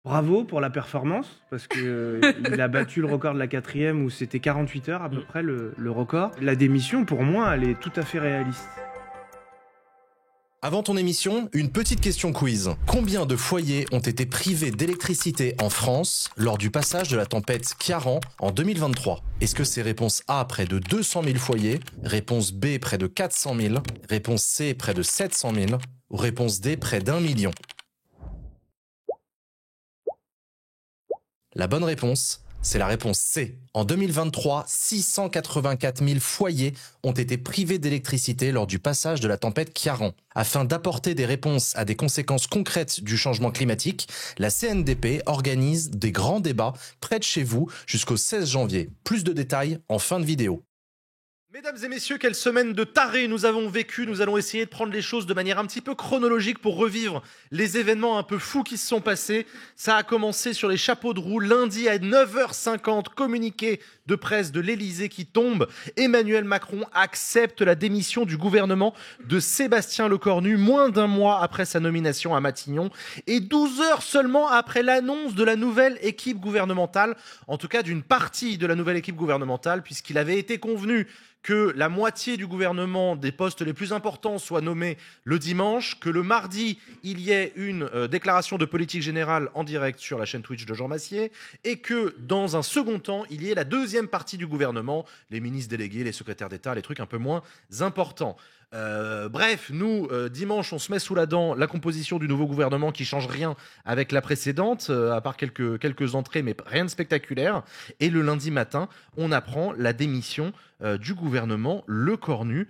Bravo pour la performance, parce qu'il a battu le record de la 4e où c'était 48 heures à peu près le record. La démission, pour moi, elle est tout à fait réaliste. Avant ton émission, une petite question quiz. Combien de foyers ont été privés d'électricité en France lors du passage de la tempête Ciarán en 2023 ? Est-ce que c'est réponse A, près de 200 000 foyers, réponse B, près de 400 000, réponse C, près de 700 000 ou réponse D, près d'1 million ? La bonne réponse, c'est la réponse C. En 2023, 684 000 foyers ont été privés d'électricité lors du passage de la tempête Ciarán. Afin d'apporter des réponses à des conséquences concrètes du changement climatique, la CNDP organise des grands débats près de chez vous jusqu'au 16 janvier. Plus de détails en fin de vidéo. Mesdames et messieurs, quelle semaine de tarés nous avons vécu. Nous allons essayer de prendre les choses de manière un petit peu chronologique pour revivre les événements un peu fous qui se sont passés. Ça a commencé sur les chapeaux de roue lundi à 9h50, communiqué de presse de l'Élysée qui tombe. Emmanuel Macron accepte la démission du gouvernement de Sébastien Lecornu moins d'un mois après sa nomination à Matignon et 12 heures seulement après l'annonce de la nouvelle équipe gouvernementale, en tout cas d'une partie de la nouvelle équipe gouvernementale, puisqu'il avait été convenu que la moitié du gouvernement des postes les plus importants soit nommée le dimanche, que le mardi, il y ait une déclaration de politique générale en direct sur la chaîne Twitch de Jean Massier, et que dans un second temps, il y ait la deuxième partie du gouvernement, les ministres délégués, les secrétaires d'État, les trucs un peu moins importants. Bref, nous, dimanche, on se met sous la dent la composition du nouveau gouvernement qui change rien avec la précédente, à part quelques entrées, mais rien de spectaculaire. Et le lundi matin, on apprend la démission du gouvernement Lecornu.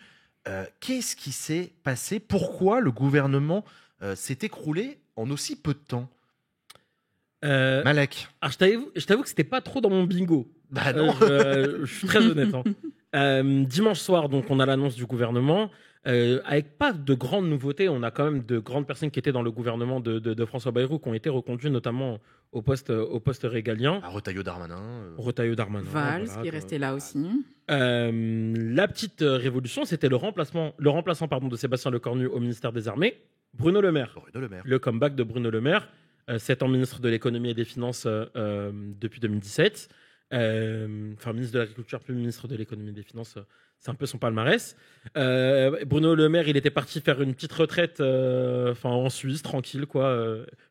Qu'est-ce qui s'est passé ? Pourquoi le gouvernement s'est écroulé en aussi peu de temps ? Malek. Alors je t'avoue que c'était pas trop dans mon bingo. Bah non. Je suis très honnête. Dimanche soir, donc, on a l'annonce du gouvernement. Avec pas de grandes nouveautés, on a quand même de grandes personnes qui étaient dans le gouvernement de François Bayrou qui ont été reconduites notamment au poste régalien. Retailleau Darmanin. Darmanin. Valls, voilà, qui est resté là aussi. La petite révolution, c'était le remplaçant de Sébastien Lecornu au ministère des Armées, Bruno Le Maire. Le comeback de Bruno Le Maire, 7 ans ministre de l'économie et des finances depuis 2017. Ministre de l'Agriculture, puis ministre de l'économie et des finances, c'est un peu son palmarès. Bruno Le Maire, il était parti faire une petite retraite en Suisse, tranquille,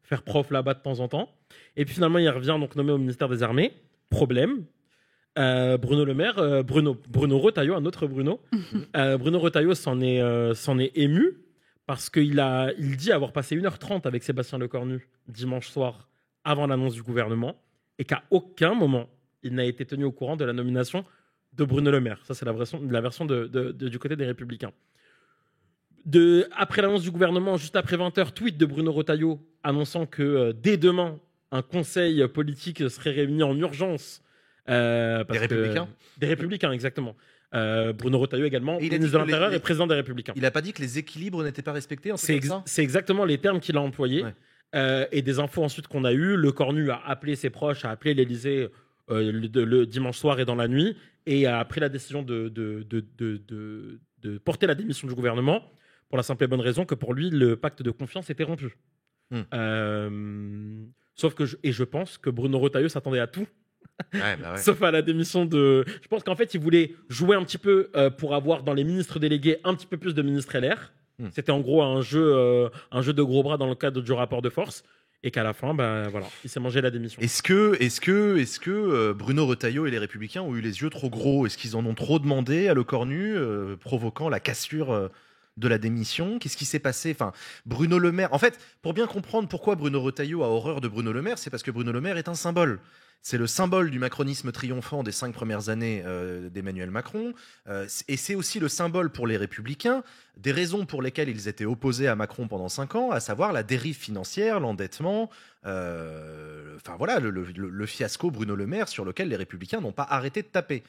faire prof là-bas de temps en temps. Et puis finalement, il revient donc nommé au ministère des Armées. Problème. Bruno Le Maire, Bruno Retailleau, un autre Bruno. Bruno Retailleau s'en est ému parce qu'il dit avoir passé 1h30 avec Sébastien Lecornu dimanche soir avant l'annonce du gouvernement et qu'à aucun moment il n'a été tenu au courant de la nomination de Bruno Le Maire. Ça, c'est la version du côté des Républicains. Après l'annonce du gouvernement, juste après 20h, tweet de Bruno Retailleau annonçant que dès demain, un conseil politique serait réuni en urgence. Des Républicains ? Des Républicains, exactement. Bruno Retailleau également, ministre de l'Intérieur et président des Républicains. Il n'a pas dit que les équilibres n'étaient pas respectés, c'est exactement les termes qu'il a employés. Ouais. Et des infos ensuite qu'on a eues. Lecornu a appelé ses proches, a appelé l'Élysée le dimanche soir et dans la nuit, et a pris la décision de porter la démission du gouvernement pour la simple et bonne raison que pour lui, le pacte de confiance était rompu. Sauf que je pense que Bruno Retailleau s'attendait à tout. Ouais. Sauf à la démission de... Je pense qu'en fait, il voulait jouer un petit peu pour avoir dans les ministres délégués un petit peu plus de ministres LR. C'était en gros un jeu de gros bras dans le cadre du rapport de force. Et qu'à la fin, il s'est mangé la démission. Est-ce que Bruno Retailleau et les Républicains ont eu les yeux trop gros ? Est-ce qu'ils en ont trop demandé à Lecornu, provoquant la cassure de la démission ? Qu'est-ce qui s'est passé ? Bruno Le Maire... En fait, pour bien comprendre pourquoi Bruno Retailleau a horreur de Bruno Le Maire, c'est parce que Bruno Le Maire est un symbole. C'est le symbole du macronisme triomphant des 5 premières années d'Emmanuel Macron. Et c'est aussi le symbole pour les Républicains des raisons pour lesquelles ils étaient opposés à Macron pendant 5 ans, à savoir la dérive financière, l'endettement, le fiasco Bruno Le Maire sur lequel les Républicains n'ont pas arrêté de taper.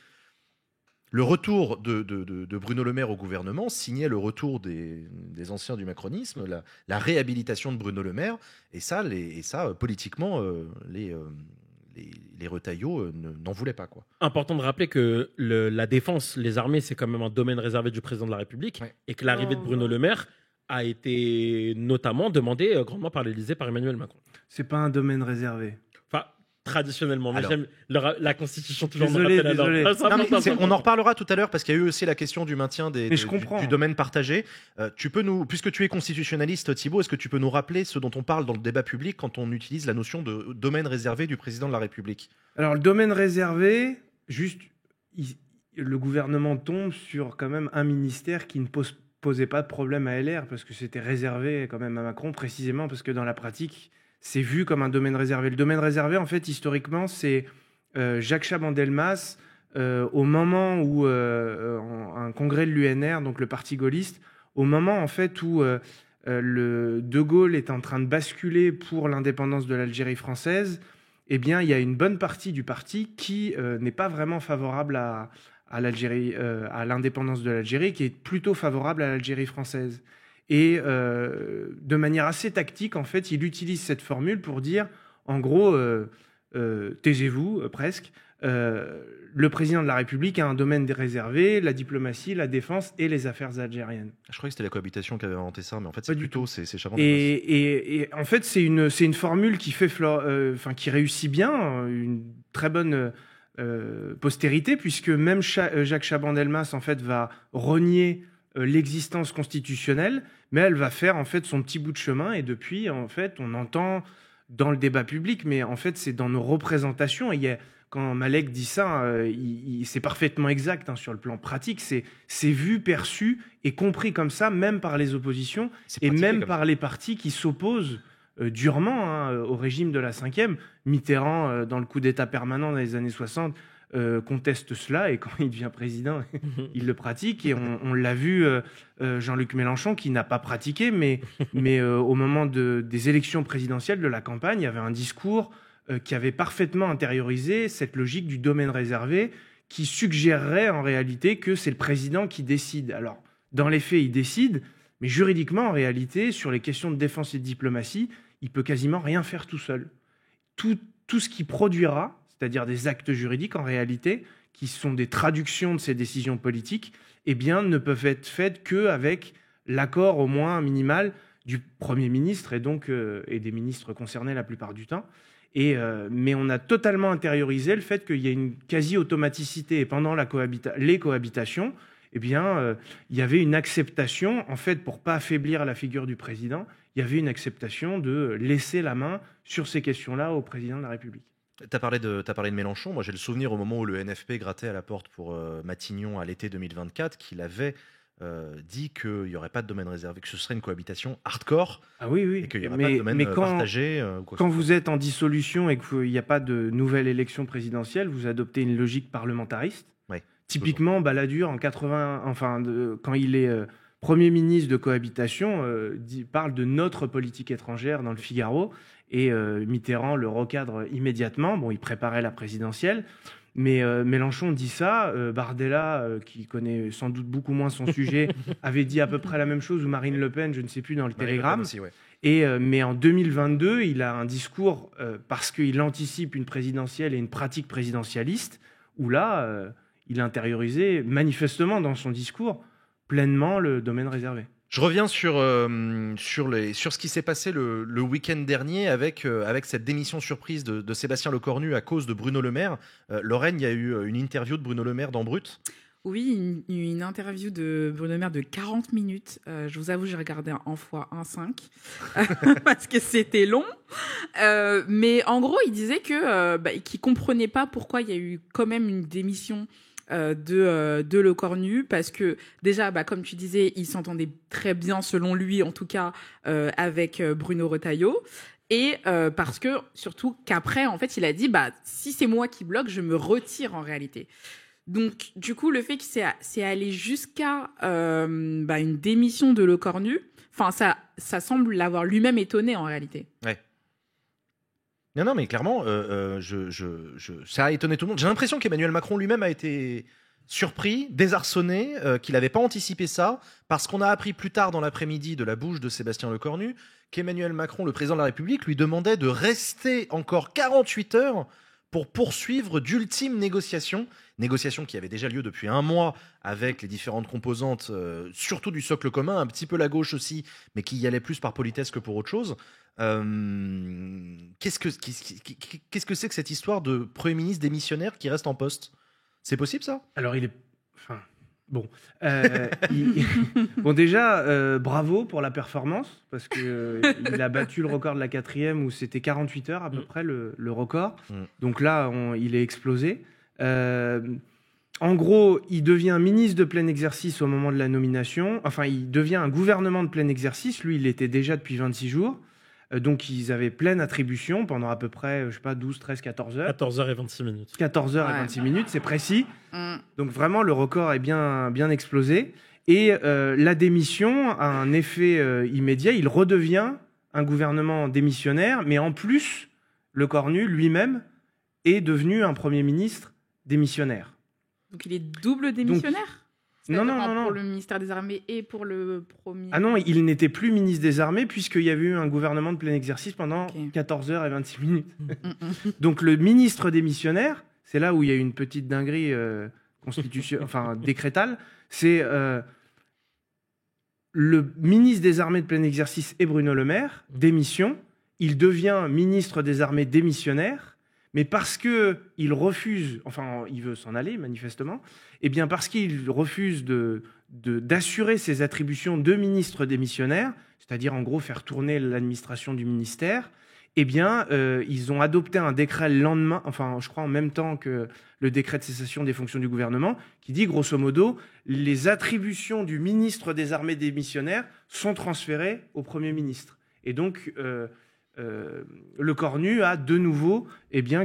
Le retour de Bruno Le Maire au gouvernement signait le retour des anciens du macronisme, la réhabilitation de Bruno Le Maire, et ça politiquement, les Retailleau n'en voulaient pas, quoi. Important de rappeler que la défense, les armées, c'est quand même un domaine réservé du président de la République, et que l'arrivée de Bruno Le Maire a été notamment demandé grandement par l'Élysée, par Emmanuel Macron. C'est pas un domaine réservé. Enfin, traditionnellement, mais Alors, j'aime la Constitution toujours désolé, me rappelle désolé. Non, mais on en reparlera tout à l'heure parce qu'il y a eu aussi la question du maintien comprends. du domaine partagé. Puisque tu es constitutionnaliste, Thibault, est-ce que tu peux nous rappeler ce dont on parle dans le débat public quand on utilise la notion de domaine réservé du président de la République? Alors, le domaine réservé, juste, le gouvernement tombe sur quand même un ministère qui ne posait pas de problème à LR parce que c'était réservé quand même à Macron, précisément parce que dans la pratique, c'est vu comme un domaine réservé. Le domaine réservé, en fait, historiquement, c'est Jacques Chaban-Delmas, au moment où un congrès de l'UNR, donc le parti gaulliste, au moment en fait où le De Gaulle est en train de basculer pour l'indépendance de l'Algérie française, eh bien, il y a une bonne partie du parti qui n'est pas vraiment favorable à l'Algérie, à l'indépendance de l'Algérie, qui est plutôt favorable à l'Algérie française. Et de manière assez tactique, en fait, il utilise cette formule pour dire, en gros, taisez-vous, presque, le président de la République a un domaine réservé, la diplomatie, la défense et les affaires algériennes. Je croyais que c'était la cohabitation qui avait inventé ça, mais en fait, Pas c'est du plutôt tout. c'est Chaban. Et en fait, c'est une formule qui qui réussit bien, une très bonne postérité, puisque même Jacques Chaban-Delmas, en fait, va renier l'existence constitutionnelle, mais elle va faire en fait son petit bout de chemin, et depuis, en fait, on entend dans le débat public, mais en fait, c'est dans nos représentations. Et quand Malek dit ça, c'est parfaitement exact sur le plan pratique. C'est vu, perçu et compris comme ça, même par les oppositions et même par les partis qui s'opposent durement au régime de la Ve. Mitterrand, dans le coup d'État permanent dans les années 60, conteste cela, et quand il devient président, il le pratique. Et on l'a vu, Jean-Luc Mélenchon, qui n'a pas pratiqué, mais au moment des élections présidentielles, de la campagne, il y avait un discours qui avait parfaitement intériorisé cette logique du domaine réservé, qui suggérerait en réalité que c'est le président qui décide. Alors, dans les faits, il décide, mais juridiquement, en réalité, sur les questions de défense et de diplomatie, il peut quasiment rien faire tout seul. Tout ce qui produira, c'est-à-dire des actes juridiques en réalité, qui sont des traductions de ces décisions politiques, eh bien, ne peuvent être faites qu'avec l'accord au moins minimal du Premier ministre et donc et des ministres concernés la plupart du temps. Mais on a totalement intériorisé le fait qu'il y a une quasi-automaticité. Et pendant les cohabitations, eh bien, il y avait une acceptation, en fait, pour pas affaiblir la figure du président, il y avait une acceptation de laisser la main sur ces questions-là au président de la République. Tu as parlé de Mélenchon. Moi, j'ai le souvenir au moment où le NFP grattait à la porte pour Matignon à l'été 2024 qu'il avait dit qu'il n'y aurait pas de domaine réservé, que ce serait une cohabitation hardcore. Ah oui, oui. Et qu'il n'y aurait pas de domaine partagé. Quand vous êtes en dissolution et qu'il n'y a pas de nouvelle élection présidentielle, vous adoptez une logique parlamentariste. Ouais, typiquement, Balladur, quand il est Premier ministre de cohabitation, parle de notre politique étrangère dans le Figaro, et Mitterrand le recadre immédiatement. Bon, il préparait la présidentielle, mais Mélenchon dit ça. Bardella, qui connaît sans doute beaucoup moins son sujet, avait dit à peu près la même chose, ou Marine Le Pen, je ne sais plus, dans le Télégramme. Aussi, ouais. Mais en 2022, il a un discours, parce qu'il anticipe une présidentielle et une pratique présidentialiste, où là, il a intériorisé manifestement dans son discours pleinement le domaine réservé. Je reviens sur ce qui s'est passé le week-end dernier avec cette démission surprise de Sébastien Lecornu à cause de Bruno Le Maire. Lorraine, il y a eu une interview de Bruno Le Maire dans Brut. Oui, une interview de Bruno Le Maire de 40 minutes. Je vous avoue, j'ai regardé en x1,5 parce que c'était long. Mais en gros, il disait qu'il ne comprenait pas pourquoi il y a eu quand même une démission de Lecornu, parce que déjà, comme tu disais, il s'entendait très bien, selon lui en tout cas, avec Bruno Retailleau. Et parce que, surtout, qu'après, en fait, il a dit, si c'est moi qui bloque, je me retire en réalité. Donc, du coup, le fait que c'est allé jusqu'à une démission de Lecornu, ça semble l'avoir lui-même étonné en réalité. Ouais. Non, mais clairement, ça a étonné tout le monde. J'ai l'impression qu'Emmanuel Macron lui-même a été surpris, désarçonné, qu'il n'avait pas anticipé ça, parce qu'on a appris plus tard dans l'après-midi de la bouche de Sébastien Lecornu qu'Emmanuel Macron, le président de la République, lui demandait de rester encore 48 heures pour poursuivre d'ultimes négociations qui avaient déjà lieu depuis un mois avec les différentes composantes, surtout du socle commun, un petit peu la gauche aussi, mais qui y allait plus par politesse que pour autre chose. Qu'est-ce que c'est que cette histoire de Premier ministre démissionnaire qui reste en poste? C'est possible, ça? Alors, il est... Enfin, bon. Bon, déjà, bravo pour la performance, parce qu'il a battu le record de la 4e, où c'était 48 heures à peu près, le record. Donc là, il est explosé. En gros, il devient ministre de plein exercice au moment de la nomination. Enfin, il devient un gouvernement de plein exercice. Lui, il l'était déjà depuis 26 jours. Donc, ils avaient pleine attribution pendant à peu près, je sais pas, 12, 13, 14 heures. 14 heures et 26 minutes. 14 heures et 26 minutes, c'est précis. Donc, vraiment, le record est bien explosé. Et la démission a un effet immédiat. Il redevient un gouvernement démissionnaire, mais en plus, le Cornu lui-même est devenu un Premier ministre démissionnaire. Donc, il est double démissionnaire? Non. Pour le ministère des Armées et pour le premier... Ah non, il n'était plus ministre des Armées puisqu'il y avait eu un gouvernement de plein exercice pendant 14 heures et 26 minutes. Donc le ministre démissionnaire, c'est là où il y a eu une petite dinguerie décrétale, c'est le ministre des Armées de plein exercice est Bruno Le Maire, démission, il devient ministre des Armées démissionnaire, mais parce qu'il refuse, enfin il veut s'en aller manifestement, et bien parce qu'il refuse d'assurer ses attributions de ministre démissionnaire, c'est-à-dire en gros faire tourner l'administration du ministère, eh bien ils ont adopté un décret le lendemain, enfin je crois en même temps que le décret de cessation des fonctions du gouvernement, qui dit grosso modo les attributions du ministre des Armées démissionnaire sont transférées au Premier ministre. Et donc le Cornu a de nouveau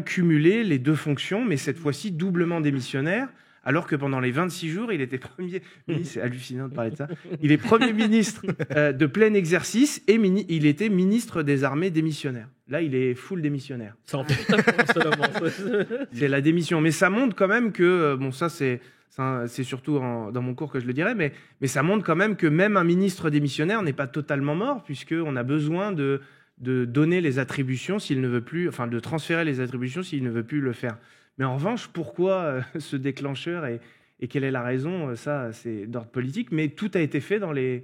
cumulé les deux fonctions, mais cette fois-ci doublement démissionnaire, alors que pendant les 26 jours, il était Premier ministre, c'est hallucinant de parler de ça, il est Premier ministre de plein exercice et il était ministre des Armées démissionnaire. Là, il est full démissionnaire. Ça en fait seulement. C'est la démission. Mais ça montre quand même que, bon ça c'est surtout dans mon cours que je le dirais, mais ça montre quand même que même un ministre démissionnaire n'est pas totalement mort, puisqu'on a besoin de donner les attributions s'il ne veut plus, enfin de transférer les attributions s'il ne veut plus le faire. Mais en revanche, pourquoi ce déclencheur et quelle est la raison, ça c'est d'ordre politique, mais tout a été fait dans le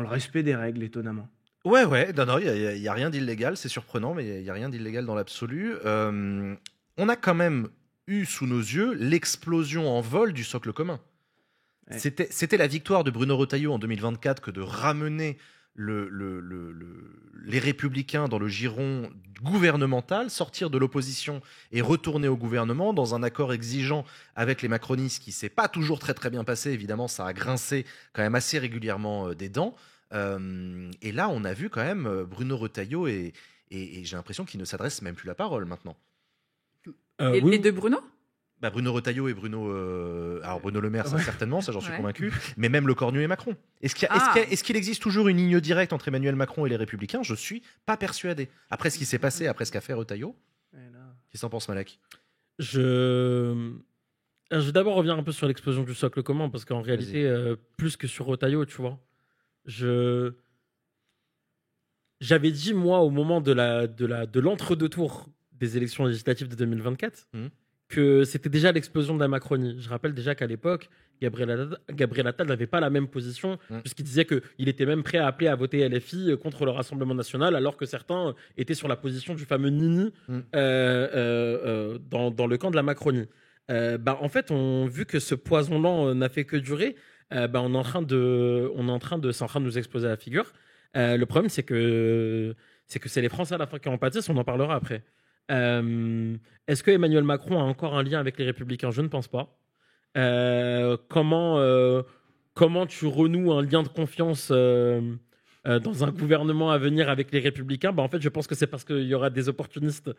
respect des règles, étonnamment. Ouais, non, il n'y a rien d'illégal, c'est surprenant, mais il n'y a rien d'illégal dans l'absolu. On a quand même eu sous nos yeux l'explosion en vol du socle commun. Ouais. C'était la victoire de Bruno Retailleau en 2024 que de ramener les Républicains dans le giron gouvernemental, sortir de l'opposition et retourner au gouvernement dans un accord exigeant avec les macronistes qui ne s'est pas toujours très très bien passé. Évidemment, ça a grincé quand même assez régulièrement des dents. Et là, on a vu quand même Bruno Retailleau et j'ai l'impression qu'il ne s'adresse même plus la parole maintenant. Les deux Bruno ? Bruno Retailleau et Bruno Le Maire, ça certainement, ça j'en suis convaincu, mais même le Cornu et Macron. Est-ce qu'il existe toujours une ligne directe entre Emmanuel Macron et les Républicains? Je suis pas persuadé. Après ce qui s'est passé, après ce qu'a fait Retailleau, qu'est-ce que t'en penses, Malak? Je vais d'abord revenir un peu sur l'explosion du socle commun, parce qu'en réalité, plus que sur Retailleau, tu vois, j'avais dit, moi, au moment de l'entre-deux tours des élections législatives de 2024, que c'était déjà l'explosion de la Macronie. Je rappelle déjà qu'à l'époque, Gabriel Attal n'avait pas la même position, puisqu'il disait qu'il était même prêt à appeler à voter LFI contre le Rassemblement national, alors que certains étaient sur la position du fameux Nini dans le camp de la Macronie. En fait, vu que ce poison lent n'a fait que durer, c'est en train de nous exploser à la figure. Le problème, c'est que c'est les Français à la fin qui en pâtissent, on en parlera après. Est-ce que Emmanuel Macron a encore un lien avec les Républicains? Je ne pense pas. Comment tu renoues un lien de confiance dans un gouvernement à venir avec les Républicains? En fait, je pense que c'est parce qu'il y aura des opportunistes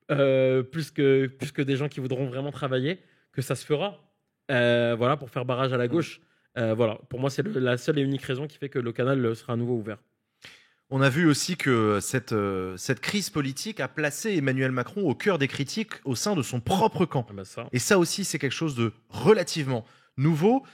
plus que des gens qui voudront vraiment travailler que ça se fera. Pour faire barrage à la gauche. Pour moi, c'est la seule et unique raison qui fait que le canal sera à nouveau ouvert. On a vu aussi que cette crise politique a placé Emmanuel Macron au cœur des critiques au sein de son propre camp. Et ça aussi, c'est quelque chose de relativement nouveau,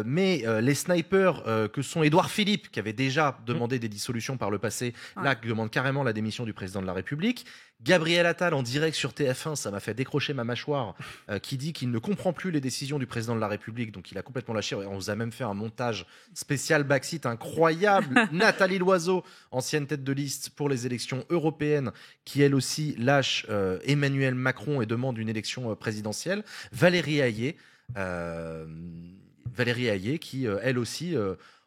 mais les snipers que sont Édouard Philippe, qui avait déjà demandé des dissolutions par le passé, là, qui demande carrément la démission du président de la République. Gabriel Attal en direct sur TF1, ça m'a fait décrocher ma mâchoire, qui dit qu'il ne comprend plus les décisions du président de la République, donc il a complètement lâché. On vous a même fait un montage spécial backseat incroyable. Nathalie Loiseau, ancienne tête de liste pour les élections européennes, qui elle aussi lâche Emmanuel Macron et demande une élection présidentielle. Valérie Hayé, qui elle aussi...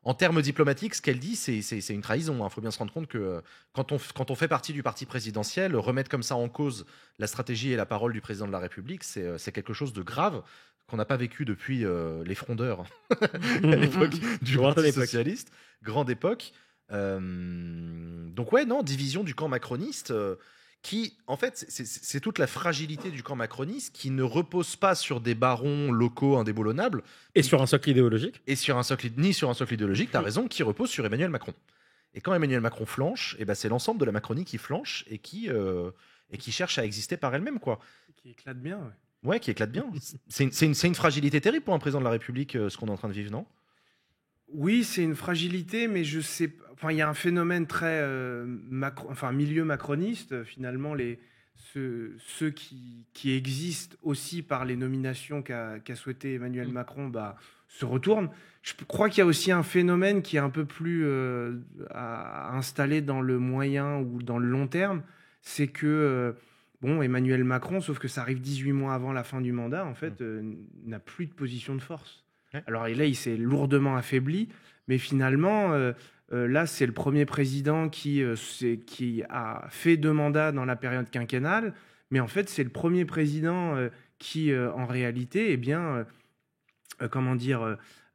en termes diplomatiques, ce qu'elle dit, c'est une trahison. Il faut bien se rendre compte que quand on fait partie du parti présidentiel, remettre comme ça en cause la stratégie et la parole du président de la République, c'est quelque chose de grave qu'on n'a pas vécu depuis les frondeurs à l'époque du Parti socialiste. Grande époque. Donc ouais, non, division du camp macroniste... qui, en fait, c'est toute la fragilité du camp macroniste qui ne repose pas sur des barons locaux indéboulonnables. Et sur un socle idéologique. Ni sur un socle idéologique, tu as raison, qui repose sur Emmanuel Macron. Et quand Emmanuel Macron flanche, eh ben c'est l'ensemble de la Macronie qui flanche et qui cherche à exister par elle-même, quoi. Qui éclate bien, ouais. Ouais, qui éclate bien. C'est une fragilité terrible pour un président de la République, ce qu'on est en train de vivre, non ? Oui, c'est une fragilité, mais je sais. Enfin, il y a un phénomène très milieu macroniste. Finalement, ceux qui existent aussi par les nominations qu'a souhaité Emmanuel Macron, se retournent. Je crois qu'il y a aussi un phénomène qui est un peu plus à installer dans le moyen ou dans le long terme, c'est que Emmanuel Macron, sauf que ça arrive 18 mois avant la fin du mandat, en fait, n'a plus de position de force. Alors là, il s'est lourdement affaibli, mais finalement, là, c'est le premier président qui a fait 2 mandats dans la période quinquennale, mais en fait, c'est le premier président qui, en réalité,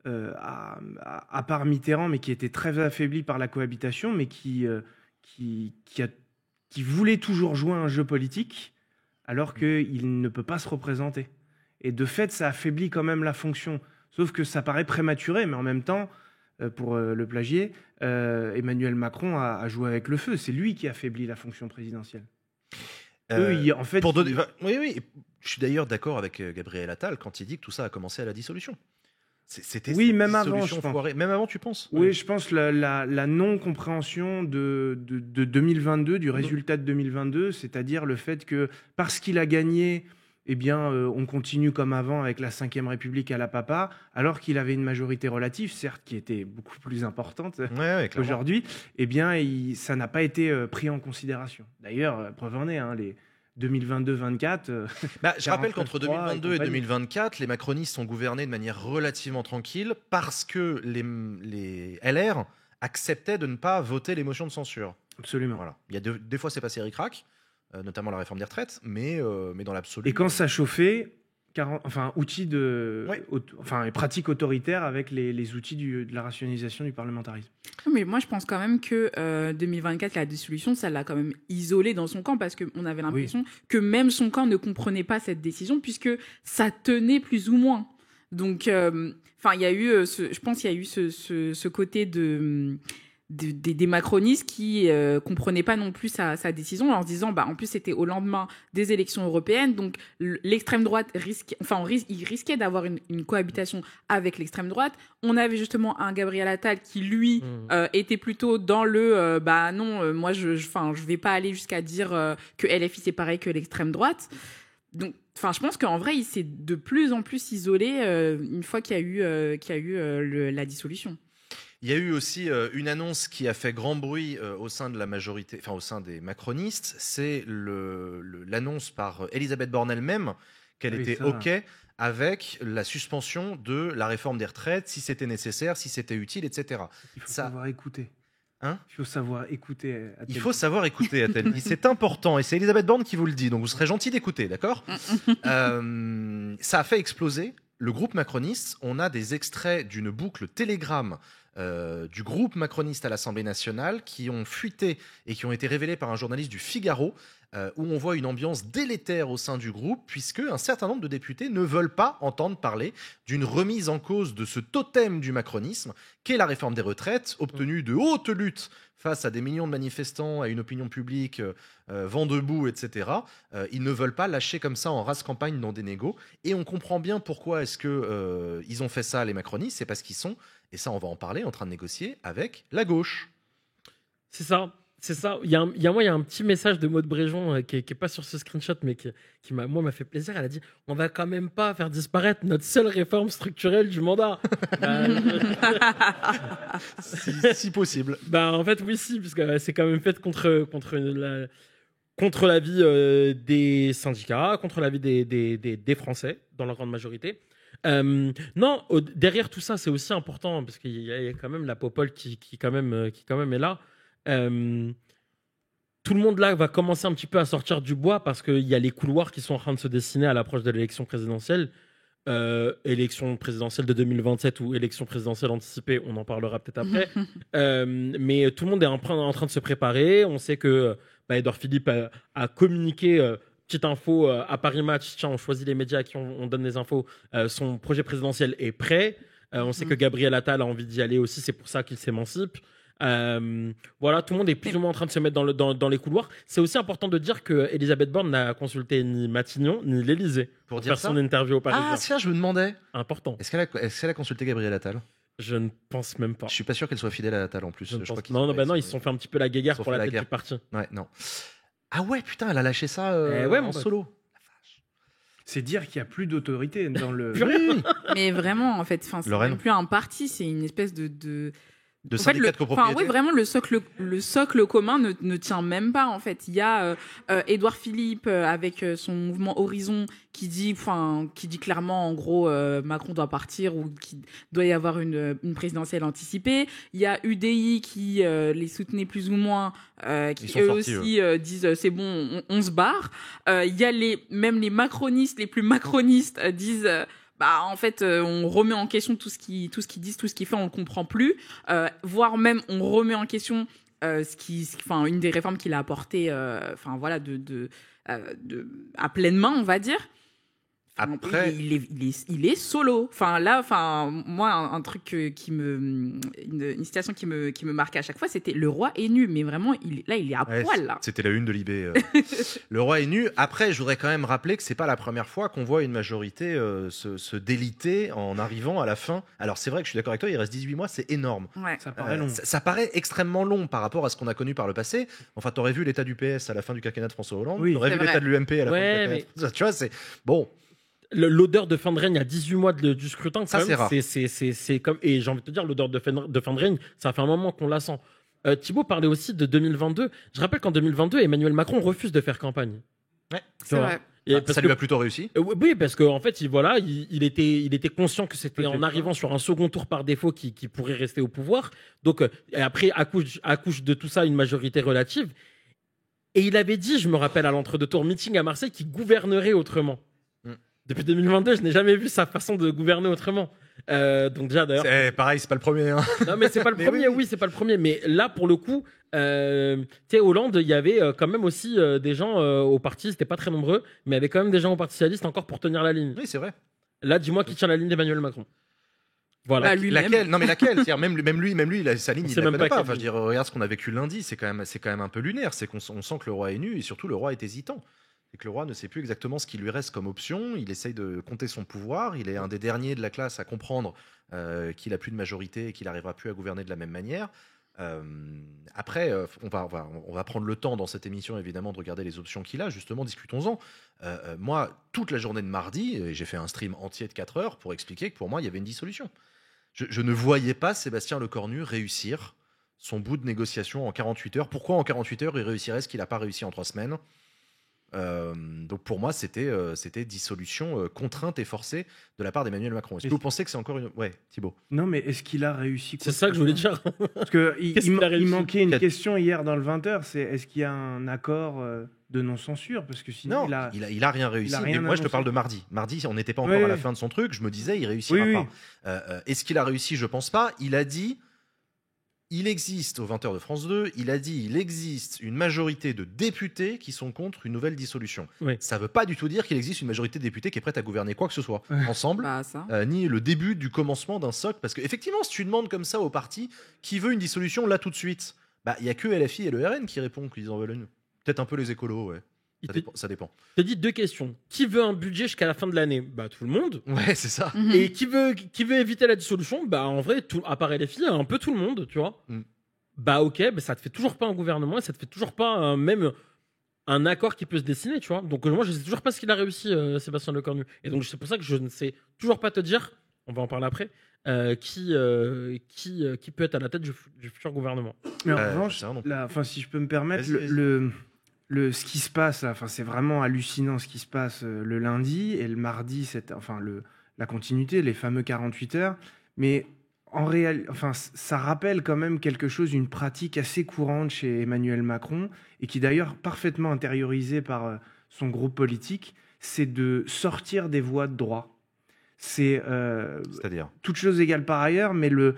à part Mitterrand, mais qui était très affaibli par la cohabitation, mais qui voulait toujours jouer un jeu politique, alors qu'il ne peut pas se représenter. Et de fait, ça affaiblit quand même la fonction. Sauf que ça paraît prématuré, mais en même temps, pour le plagier, Emmanuel Macron a joué avec le feu. C'est lui qui affaiblit la fonction présidentielle. Oui, je suis d'ailleurs d'accord avec Gabriel Attal quand il dit que tout ça a commencé à la dissolution. C'était même avant, je pense. Même avant, tu penses ? Oui, je pense la non-compréhension de 2022, du résultat de 2022, c'est-à-dire le fait que parce qu'il a gagné... on continue comme avant avec la 5e République à la papa, alors qu'il avait une majorité relative, certes, qui était beaucoup plus importante qu'aujourd'hui, ça n'a pas été pris en considération. D'ailleurs, preuve en est, les 2022-24... je rappelle qu'entre 2022 et 2024, les macronistes ont gouverné de manière relativement tranquille parce que les LR acceptaient de ne pas voter les motions de censure. Absolument. Voilà. Il y a des fois, c'est passé ric-rac, notamment la réforme des retraites, mais dans l'absolu... Et quand ça chauffait, outils pratiques autoritaires avec les outils de la rationalisation du parlementarisme. Mais moi, je pense quand même que 2024, la dissolution, ça l'a quand même isolé dans son camp, parce qu'on avait l'impression que même son camp ne comprenait pas cette décision, puisque ça tenait plus ou moins. Donc, il y a eu, je pense qu'il y a eu ce côté des macronistes qui comprenaient pas non plus sa décision, en se disant en plus c'était au lendemain des élections européennes, donc l'extrême droite il risquait d'avoir une cohabitation avec l'extrême droite. On avait justement un Gabriel Attal qui lui était plutôt dans le moi je vais pas aller jusqu'à dire que LFI c'est pareil que l'extrême droite. Donc je pense qu'en vrai il s'est de plus en plus isolé une fois qu'il y a eu la dissolution. Il y a eu aussi une annonce qui a fait grand bruit au sein de la majorité, au sein des macronistes, c'est l'annonce par Elisabeth Borne elle-même qu'elle était OK avec la suspension de la réforme des retraites, si c'était nécessaire, si c'était utile, etc. Il faut savoir écouter. Il faut savoir écouter. Il faut savoir écouter, a-t-elle dit. C'est important, et c'est Elisabeth Borne qui vous le dit, donc vous serez gentil d'écouter, d'accord ? Ça a fait exploser le groupe macroniste. On a des extraits d'une boucle Telegram du groupe macroniste à l'Assemblée nationale qui ont fuité et qui ont été révélés par un journaliste du Figaro où on voit une ambiance délétère au sein du groupe, puisque un certain nombre de députés ne veulent pas entendre parler d'une remise en cause de ce totem du macronisme, qu'est la réforme des retraites, obtenue de haute lutte face à des millions de manifestants, à une opinion publique vent debout, etc. Ils ne veulent pas lâcher comme ça en race campagne dans des négos. Et on comprend bien pourquoi est-ce que ils ont fait ça, les macronistes. C'est parce qu'ils sont, et ça on va en parler, en train de négocier avec la gauche. C'est ça. C'est ça. Il y a un petit message de Maud Bréjon qui est pas sur ce screenshot, mais qui m'a fait plaisir. Elle a dit on va quand même pas faire disparaître notre seule réforme structurelle du mandat. si possible. En fait, oui, si, parce que c'est quand même fait contre l'avis des syndicats, contre l'avis des Français, dans leur grande majorité. Non, derrière tout ça, c'est aussi important, parce qu'il y a quand même la popole qui quand même est là. Tout le monde là va commencer un petit peu à sortir du bois parce qu'il y a les couloirs qui sont en train de se dessiner à l'approche de l'élection présidentielle. Élection présidentielle de 2027 ou élection présidentielle anticipée, on en parlera peut-être après. Mais tout le monde est en train de se préparer. On sait que Édouard Philippe a communiqué, petite info, à Paris Match, tiens, on choisit les médias à qui on donne les infos, son projet présidentiel est prêt. On sait que Gabriel Attal a envie d'y aller aussi, c'est pour ça qu'il s'émancipe. Voilà, tout le monde est plus ou moins en train de se mettre dans les couloirs. C'est aussi important de dire que Elisabeth Borne n'a consulté ni Matignon ni l'Élysée pour faire son interview au Parisien. Ah tiens, je me demandais. Important. Est-ce qu'elle a consulté Gabriel Attal? Je ne pense même pas. Je suis pas sûr qu'elle soit fidèle à Attal en plus. Non, ils se sont fait un petit peu la guéguerre pour la tête du parti. Ouais, non. Ah ouais, putain, elle a lâché ça en solo. C'est dire qu'il n'y a plus d'autorité dans le. Mais vraiment, en fait, c'est même plus un parti, c'est une espèce de syndicat de copropriété. Oui, vraiment, le socle commun ne tient même pas, en fait. Il y a Édouard Philippe avec son mouvement Horizon qui dit clairement, en gros, Macron doit partir ou qu'il doit y avoir une présidentielle anticipée. Il y a UDI qui les soutenait plus ou moins, qui eux aussi disent c'est bon, on se barre. Il y a même les macronistes, les plus macronistes disent... en fait, on remet en question tout ce qu'ils disent, tout ce qu'ils font, on le comprend plus. Voire même, on remet en question une des réformes qu'il a apportées, à pleine main, on va dire. Après, il est solo. Moi, un truc une citation qui me marquait à chaque fois, c'était le roi est nu. Mais vraiment, il est à poil là. C'était la une de Libé. Le roi est nu. Après, je voudrais quand même rappeler que c'est pas la première fois qu'on voit une majorité se déliter en arrivant à la fin. Alors c'est vrai que je suis d'accord avec toi, il reste 18 mois, c'est énorme. Ouais. Ça paraît long. Ça paraît extrêmement long par rapport à ce qu'on a connu par le passé. Enfin, t'aurais vu l'état du PS à la fin du quinquennat de François Hollande. Oui, t'aurais vu l'état de l'UMP à la fin du quinquennat. Tu vois, c'est bon. L'odeur de fin de règne à 18 mois du scrutin, ça, c'est rare. C'est comme, et j'ai envie de te dire, l'odeur de fin de règne, ça fait un moment qu'on la sent. Thibaut parlait aussi de 2022. Je rappelle qu'en 2022, Emmanuel Macron refuse de faire campagne. Ouais, c'est vrai. Ça lui a plutôt réussi. Oui, parce qu'en fait, il était conscient que c'était en arrivant sur un second tour par défaut qu'il pourrait rester au pouvoir. Donc, après, accouche de tout ça une majorité relative. Et il avait dit, je me rappelle, à l'entre-deux-tours meeting à Marseille, qu'il gouvernerait autrement. Depuis 2022, je n'ai jamais vu sa façon de gouverner autrement. Donc déjà, d'ailleurs... C'est pareil, c'est pas le premier. Hein. Non, mais c'est pas le premier, oui, c'est pas le premier. Mais là, pour le coup, tu sais, Hollande, il y avait quand même aussi des gens au parti, c'était pas très nombreux, mais il y avait quand même des gens au Parti socialiste encore pour tenir la ligne. Oui, c'est vrai. Là, dis-moi qui tient la ligne d'Emmanuel Macron. Voilà. Laquelle? Non, mais laquelle? C'est-à-dire, même lui, sa ligne, il ne la connaît pas. Enfin, je veux dire, regarde ce qu'on a vécu lundi, c'est quand même un peu lunaire. C'est qu'on sent que le roi est nu et surtout le roi est hésitant. Et que le roi ne sait plus exactement ce qui lui reste comme option. Il essaye de compter son pouvoir. Il est un des derniers de la classe à comprendre qu'il n'a plus de majorité et qu'il n'arrivera plus à gouverner de la même manière. Après, on va prendre le temps dans cette émission, évidemment, de regarder les options qu'il a. Justement, discutons-en. Moi, toute la journée de mardi, j'ai fait un stream entier de 4 heures pour expliquer que pour moi, il y avait une dissolution. Je ne voyais pas Sébastien Lecornu réussir son bout de négociation en 48 heures. Pourquoi en 48 heures, il réussirait ce qu'il n'a pas réussi en 3 semaines ? Donc pour moi, c'était dissolution contrainte et forcée de la part d'Emmanuel Macron. Est-ce que vous pensez que c'est encore une... Ouais, Thibaut. Non, mais est-ce qu'il a réussi? C'est ça que je voulais dire. Parce qu'il manquait une question hier dans le 20h, c'est est-ce qu'il y a un accord de non-censure? Parce que sinon, non, il a rien réussi. Mais moi, je te parle de mardi. Mardi, on n'était pas encore à la fin de son truc. Je me disais, il réussira pas. Est-ce qu'il a réussi? Je pense pas. Il a dit... il existe, au 20h de France 2, il a dit il existe une majorité de députés qui sont contre une nouvelle dissolution. Oui. Ça ne veut pas du tout dire qu'il existe une majorité de députés qui est prête à gouverner quoi que ce soit ensemble, Bah, ça. ni le début du commencement d'un socle. Parce qu'effectivement, si tu demandes comme ça au parti qui veut une dissolution là tout de suite, il n'y a que LFI et le RN qui répondent qu'ils en veulent une. Peut-être un peu les écolos, ouais. Ça dépend. Je te dis 2 questions. Qui veut un budget jusqu'à la fin de l'année? Bah, tout le monde. Ouais, c'est ça. Et qui veut éviter la dissolution? Bah, en vrai, à part LFI, un peu tout le monde, tu vois. Bah, ok, bah, ça te fait toujours pas un gouvernement et ça te fait toujours pas même un accord qui peut se dessiner, tu vois. Donc, moi, je sais toujours pas ce qu'il a réussi, Sébastien Lecornu. Et donc, c'est pour ça que je ne sais toujours pas te dire, on va en parler après, qui peut être à la tête du futur gouvernement. Mais en revanche, si je peux me permettre, ce qui se passe, c'est vraiment hallucinant ce qui se passe le lundi et le mardi, la continuité, les fameux 48 heures. Mais en réalité, ça rappelle quand même quelque chose, une pratique assez courante chez Emmanuel Macron et qui d'ailleurs parfaitement intériorisée par son groupe politique, c'est de sortir des voies de droit. C'est-à-dire toute chose égale par ailleurs, mais le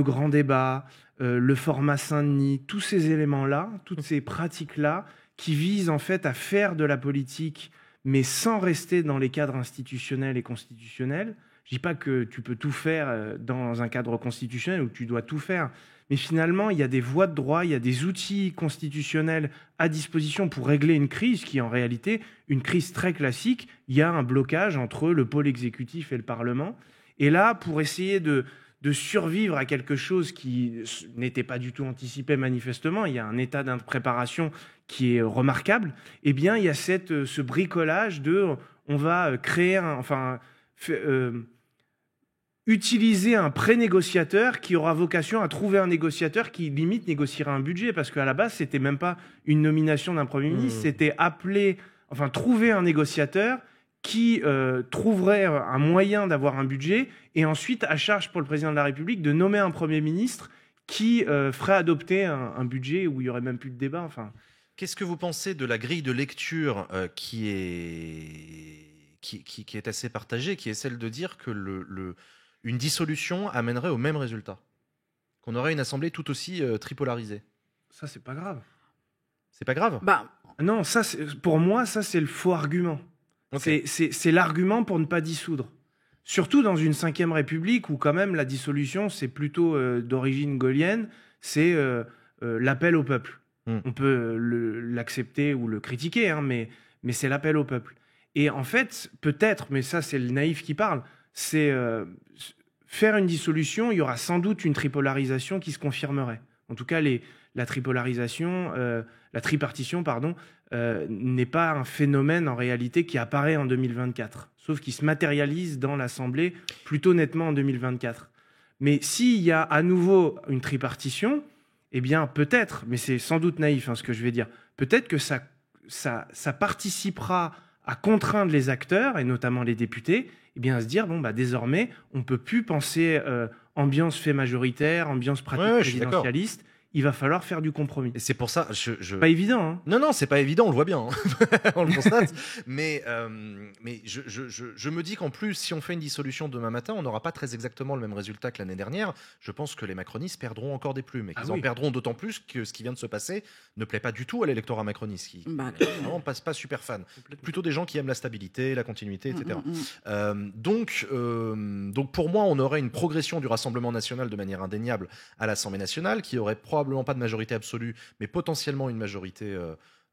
grand débat, le format Saint-Denis, tous ces éléments-là, toutes ces pratiques-là, qui visent en fait à faire de la politique, mais sans rester dans les cadres institutionnels et constitutionnels. Je dis pas que tu peux tout faire dans un cadre constitutionnel ou que tu dois tout faire, mais finalement, il y a des voies de droit, il y a des outils constitutionnels à disposition pour régler une crise qui est en réalité une crise très classique. Il y a un blocage entre le pôle exécutif et le Parlement. Et là, pour essayer de survivre à quelque chose qui n'était pas du tout anticipé manifestement, il y a un état d'impréparation qui est remarquable, eh bien, il y a ce bricolage on va créer utiliser un pré-négociateur qui aura vocation à trouver un négociateur qui, limite, négociera un budget, parce qu'à la base, c'était même pas une nomination d'un Premier ministre, c'était trouver un négociateur qui trouverait un moyen d'avoir un budget, et ensuite à charge pour le président de la République de nommer un Premier ministre qui ferait adopter un budget où il n'y aurait même plus de débat. Qu'est-ce que vous pensez de la grille de lecture qui est assez partagée, qui est celle de dire que une dissolution amènerait au même résultat, qu'on aurait une assemblée tout aussi tripolarisée? Ça, c'est pas grave. C'est pas grave? Non, pour moi, ça, c'est le faux argument. Okay. C'est l'argument pour ne pas dissoudre. Surtout dans une 5e République où quand même la dissolution, c'est plutôt d'origine gaulienne, c'est l'appel au peuple. On peut l'accepter ou le critiquer, mais c'est l'appel au peuple. Et en fait, peut-être, mais ça c'est le naïf qui parle, c'est faire une dissolution, il y aura sans doute une tripolarisation qui se confirmerait. En tout cas, la tripartition, n'est pas un phénomène en réalité qui apparaît en 2024, sauf qu'il se matérialise dans l'Assemblée plutôt nettement en 2024. Mais s'il y a à nouveau une tripartition, eh bien peut-être, mais c'est sans doute naïf ce que je vais dire, peut-être que ça participera à contraindre les acteurs, et notamment les députés, à se dire, désormais, on ne peut plus penser ambiance fait majoritaire, ambiance pratique présidentialiste. Il va falloir faire du compromis. Et c'est pour ça, pas évident. Non, c'est pas évident, on le voit bien, on le constate. mais je me dis qu'en plus, si on fait une dissolution demain matin, on n'aura pas très exactement le même résultat que l'année dernière. Je pense que les macronistes perdront encore des plumes, et qu'ils en perdront d'autant plus que ce qui vient de se passer ne plaît pas du tout à l'électorat macroniste, qui vraiment pas super fan. Plutôt des gens qui aiment la stabilité, la continuité, etc. Donc pour moi, on aurait une progression du Rassemblement national de manière indéniable à l'Assemblée nationale, qui aurait probablement pas de majorité absolue, mais potentiellement une majorité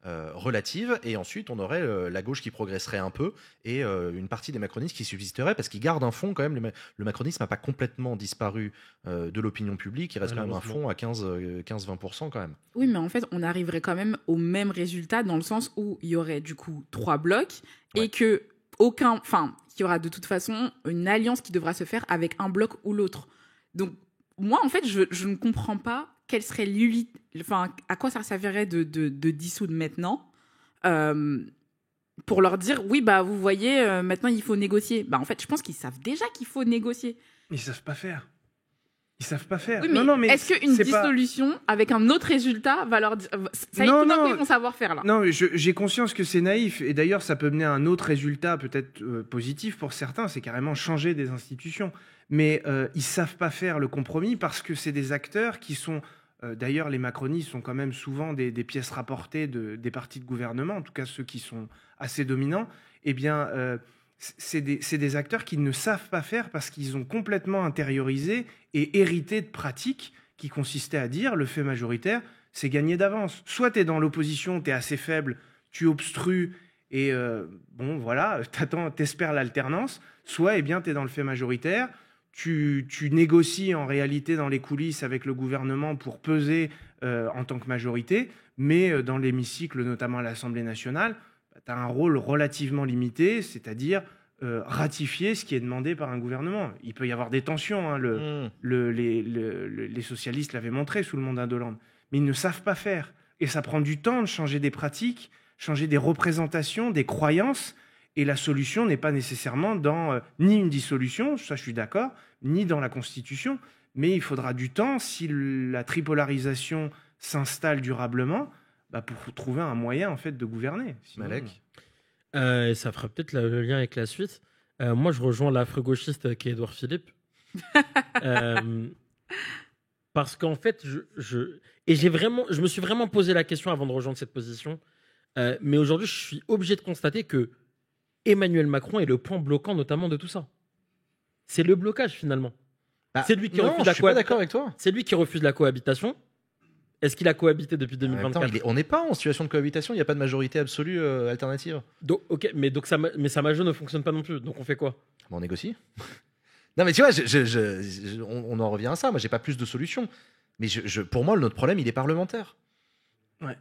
relative, et ensuite on aurait la gauche qui progresserait un peu, et une partie des macronistes qui subsisterait, parce qu'ils gardent un fond quand même. Le macronisme n'a pas complètement disparu de l'opinion publique, il reste quand même un fond à 15-20% quand même. Oui, mais en fait, on arriverait quand même au même résultat, dans le sens où il y aurait du coup 3 blocs, et qu'il y aura de toute façon une alliance qui devra se faire avec un bloc ou l'autre. Donc moi, en fait, je ne comprends pas quelle serait à quoi ça servirait de dissoudre maintenant, pour leur dire, oui, vous voyez, maintenant, il faut négocier. En fait, je pense qu'ils savent déjà qu'il faut négocier. Ils ne savent pas faire. Ils savent pas faire. Oui, mais non, mais est-ce qu'une dissolution avec un autre résultat va leur dire... Ça y est, tout d'un coup, ils vont savoir faire, là. Non, j'ai conscience que c'est naïf. Et d'ailleurs, ça peut mener à un autre résultat, peut-être positif pour certains. C'est carrément changer des institutions. Mais ils savent pas faire le compromis parce que c'est des acteurs qui sont... D'ailleurs, les macronistes sont quand même souvent des pièces rapportées des partis de gouvernement, en tout cas ceux qui sont assez dominants. Eh bien... c'est des acteurs qui ne savent pas faire parce qu'ils ont complètement intériorisé et hérité de pratiques qui consistaient à dire le fait majoritaire, c'est gagné d'avance. Soit tu es dans l'opposition, tu es assez faible, tu obstrues et bon, voilà, t'espères l'alternance. Soit, eh bien, tu es dans le fait majoritaire, tu négocies en réalité dans les coulisses avec le gouvernement pour peser en tant que majorité, mais dans l'hémicycle, notamment à l'Assemblée nationale, tu as un rôle relativement limité, c'est-à-dire ratifier ce qui est demandé par un gouvernement. Il peut y avoir des tensions, hein, les socialistes l'avaient montré sous le mandat d'Hollande, mais ils ne savent pas faire. Et ça prend du temps de changer des pratiques, changer des représentations, des croyances, et la solution n'est pas nécessairement dans ni une dissolution, ça je suis d'accord, ni dans la Constitution, mais il faudra du temps si la tripolarisation s'installe durablement, pour trouver un moyen en fait de gouverner. Sinon, Malek. Ça fera peut-être le lien avec la suite. Moi, je rejoins l'affreux-gauchiste qui est Édouard Philippe. Parce qu'en fait, je me suis vraiment posé la question avant de rejoindre cette position. Mais aujourd'hui, je suis obligé de constater que Emmanuel Macron est le point bloquant notamment de tout ça. C'est le blocage finalement. C'est lui qui refuse je suis pas d'accord avec toi. C'est lui qui refuse la cohabitation. Est-ce qu'il a cohabité depuis 2024 On n'est pas en situation de cohabitation, il n'y a pas de majorité absolue alternative. Ok, mais sa majorité ne fonctionne pas non plus, donc on fait quoi? On négocie. Non mais tu vois, on en revient à ça, moi j'ai pas plus de solutions. Mais pour moi, notre problème, il est parlementaire. Ouais.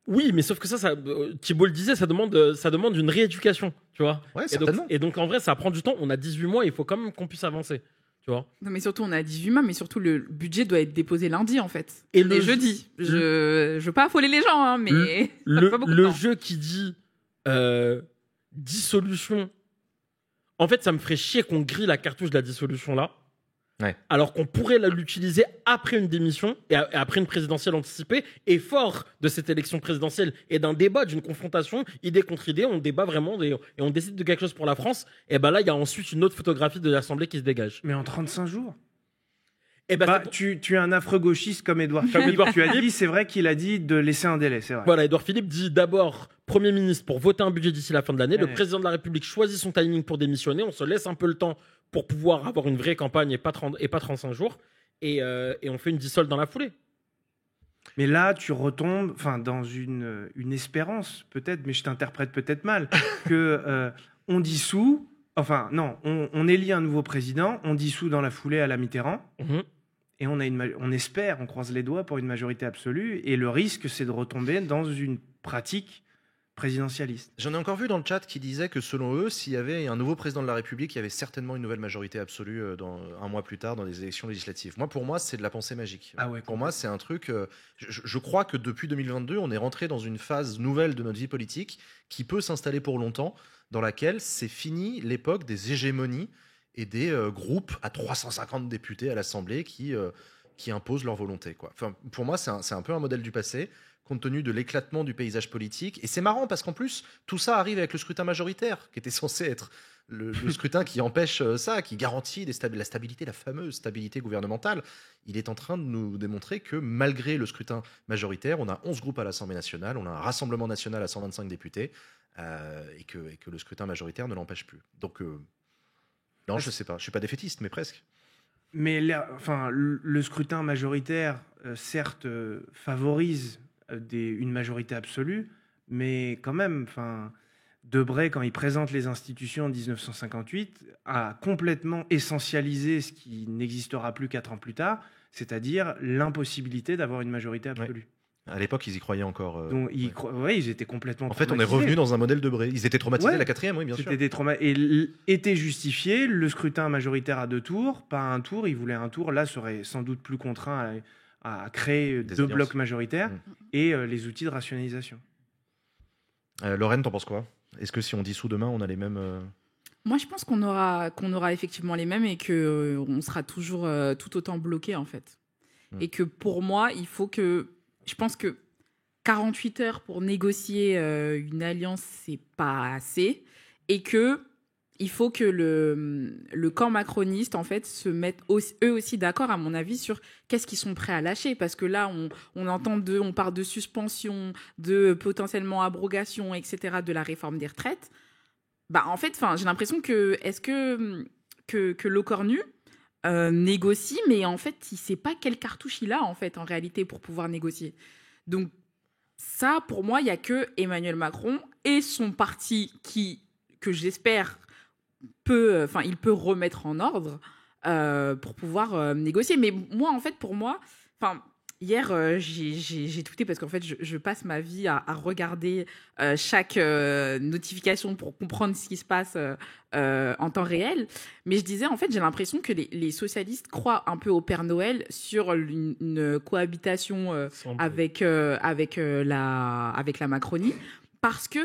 Oui, mais sauf que ça Thibault le disait, ça demande une rééducation, tu vois. Ouais, certainement. Et donc en vrai, ça prend du temps, on a 18 mois, il faut quand même qu'on puisse avancer. Tu vois. Non, mais surtout, on a 18 mois, mais surtout, le budget doit être déposé lundi, en fait. Et le jeudi. Je veux pas affoler les gens, hein, mais le jeu qui dit dissolution, en fait, ça me ferait chier qu'on grille la cartouche de la dissolution là, alors qu'on pourrait l'utiliser après une démission et après une présidentielle anticipée. Et fort de cette élection présidentielle et d'un débat, d'une confrontation, idée contre idée, on débat vraiment et on décide de quelque chose pour la France. Et ben là, il y a ensuite une autre photographie de l'Assemblée qui se dégage. Mais en 35 jours. Et tu es un affreux-gauchiste comme Édouard Philippe. Tu as dit, c'est vrai qu'il a dit de laisser un délai, c'est vrai. Voilà, Édouard Philippe dit d'abord Premier ministre pour voter un budget d'ici la fin de l'année. Le président de la République choisit son timing pour démissionner. On se laisse un peu le temps pour pouvoir avoir une vraie campagne et pas 35 jours. Et on fait une dissolve dans la foulée. Mais là, tu retombes dans une espérance, peut-être, mais je t'interprète peut-être mal, que on dissout, on élit un nouveau président, on dissout dans la foulée à la Mitterrand, et on espère, on croise les doigts pour une majorité absolue, et le risque, c'est de retomber dans une pratique présidentialiste. J'en ai encore vu dans le chat qui disait que selon eux, s'il y avait un nouveau président de la République, il y avait certainement une nouvelle majorité absolue un mois plus tard dans les élections législatives. Pour moi, c'est de la pensée magique. Pour moi, c'est un truc... je crois que depuis 2022, on est rentré dans une phase nouvelle de notre vie politique qui peut s'installer pour longtemps, dans laquelle c'est fini l'époque des hégémonies et des groupes à 350 députés à l'Assemblée qui imposent leur volonté. Pour moi, c'est un peu un modèle du passé, compte tenu de l'éclatement du paysage politique. Et c'est marrant parce qu'en plus, tout ça arrive avec le scrutin majoritaire, qui était censé être le scrutin qui empêche ça, qui garantit la stabilité, la fameuse stabilité gouvernementale. Il est en train de nous démontrer que malgré le scrutin majoritaire, on a 11 groupes à l'Assemblée nationale, on a un Rassemblement national à 125 députés, et que le scrutin majoritaire ne l'empêche plus. Donc, non, je sais pas, je suis pas défaitiste, mais presque. Mais le scrutin majoritaire, certes, favorise une majorité absolue, mais quand même, Debré, quand il présente les institutions en 1958, a complètement essentialisé ce qui n'existera plus 4 ans plus tard, c'est-à-dire l'impossibilité d'avoir une majorité absolue. Ouais. À l'époque, ils y croyaient encore. Donc, ils étaient complètement traumatisés. En fait, on est revenu dans un modèle Debré. Ils étaient traumatisés la 4e, oui, bien sûr. Et était justifié, le scrutin majoritaire à 2 tours, pas à 1 tour. Ils voulaient 1 tour. Là, serait sans doute plus contraint à créer 2 blocs majoritaires et les outils de rationalisation. Lorraine, t'en penses quoi ? Est-ce que si on dissout demain, on a les mêmes... Moi, je pense qu'on aura effectivement les mêmes et que on sera toujours tout autant bloqué en fait. Et que pour moi, je pense que 48 heures pour négocier une alliance, c'est pas assez, et que il faut que le camp macroniste en fait se mette eux aussi d'accord, à mon avis, sur qu'est-ce qu'ils sont prêts à lâcher, parce que là on parle de suspension, de potentiellement abrogation, etc., de la réforme des retraites. En fait, j'ai l'impression que Le Cornu négocie, mais en fait il sait pas quelle cartouche il a en fait en réalité pour pouvoir négocier. Donc ça, pour moi, il y a que Emmanuel Macron et son parti que j'espère il peut remettre en ordre pour pouvoir négocier. Mais moi, en fait, hier, j'ai tweeté parce qu'en fait, je passe ma vie à regarder chaque notification pour comprendre ce qui se passe en temps réel. Mais je disais, en fait, j'ai l'impression que les socialistes croient un peu au Père Noël sur une cohabitation avec la Macronie, parce que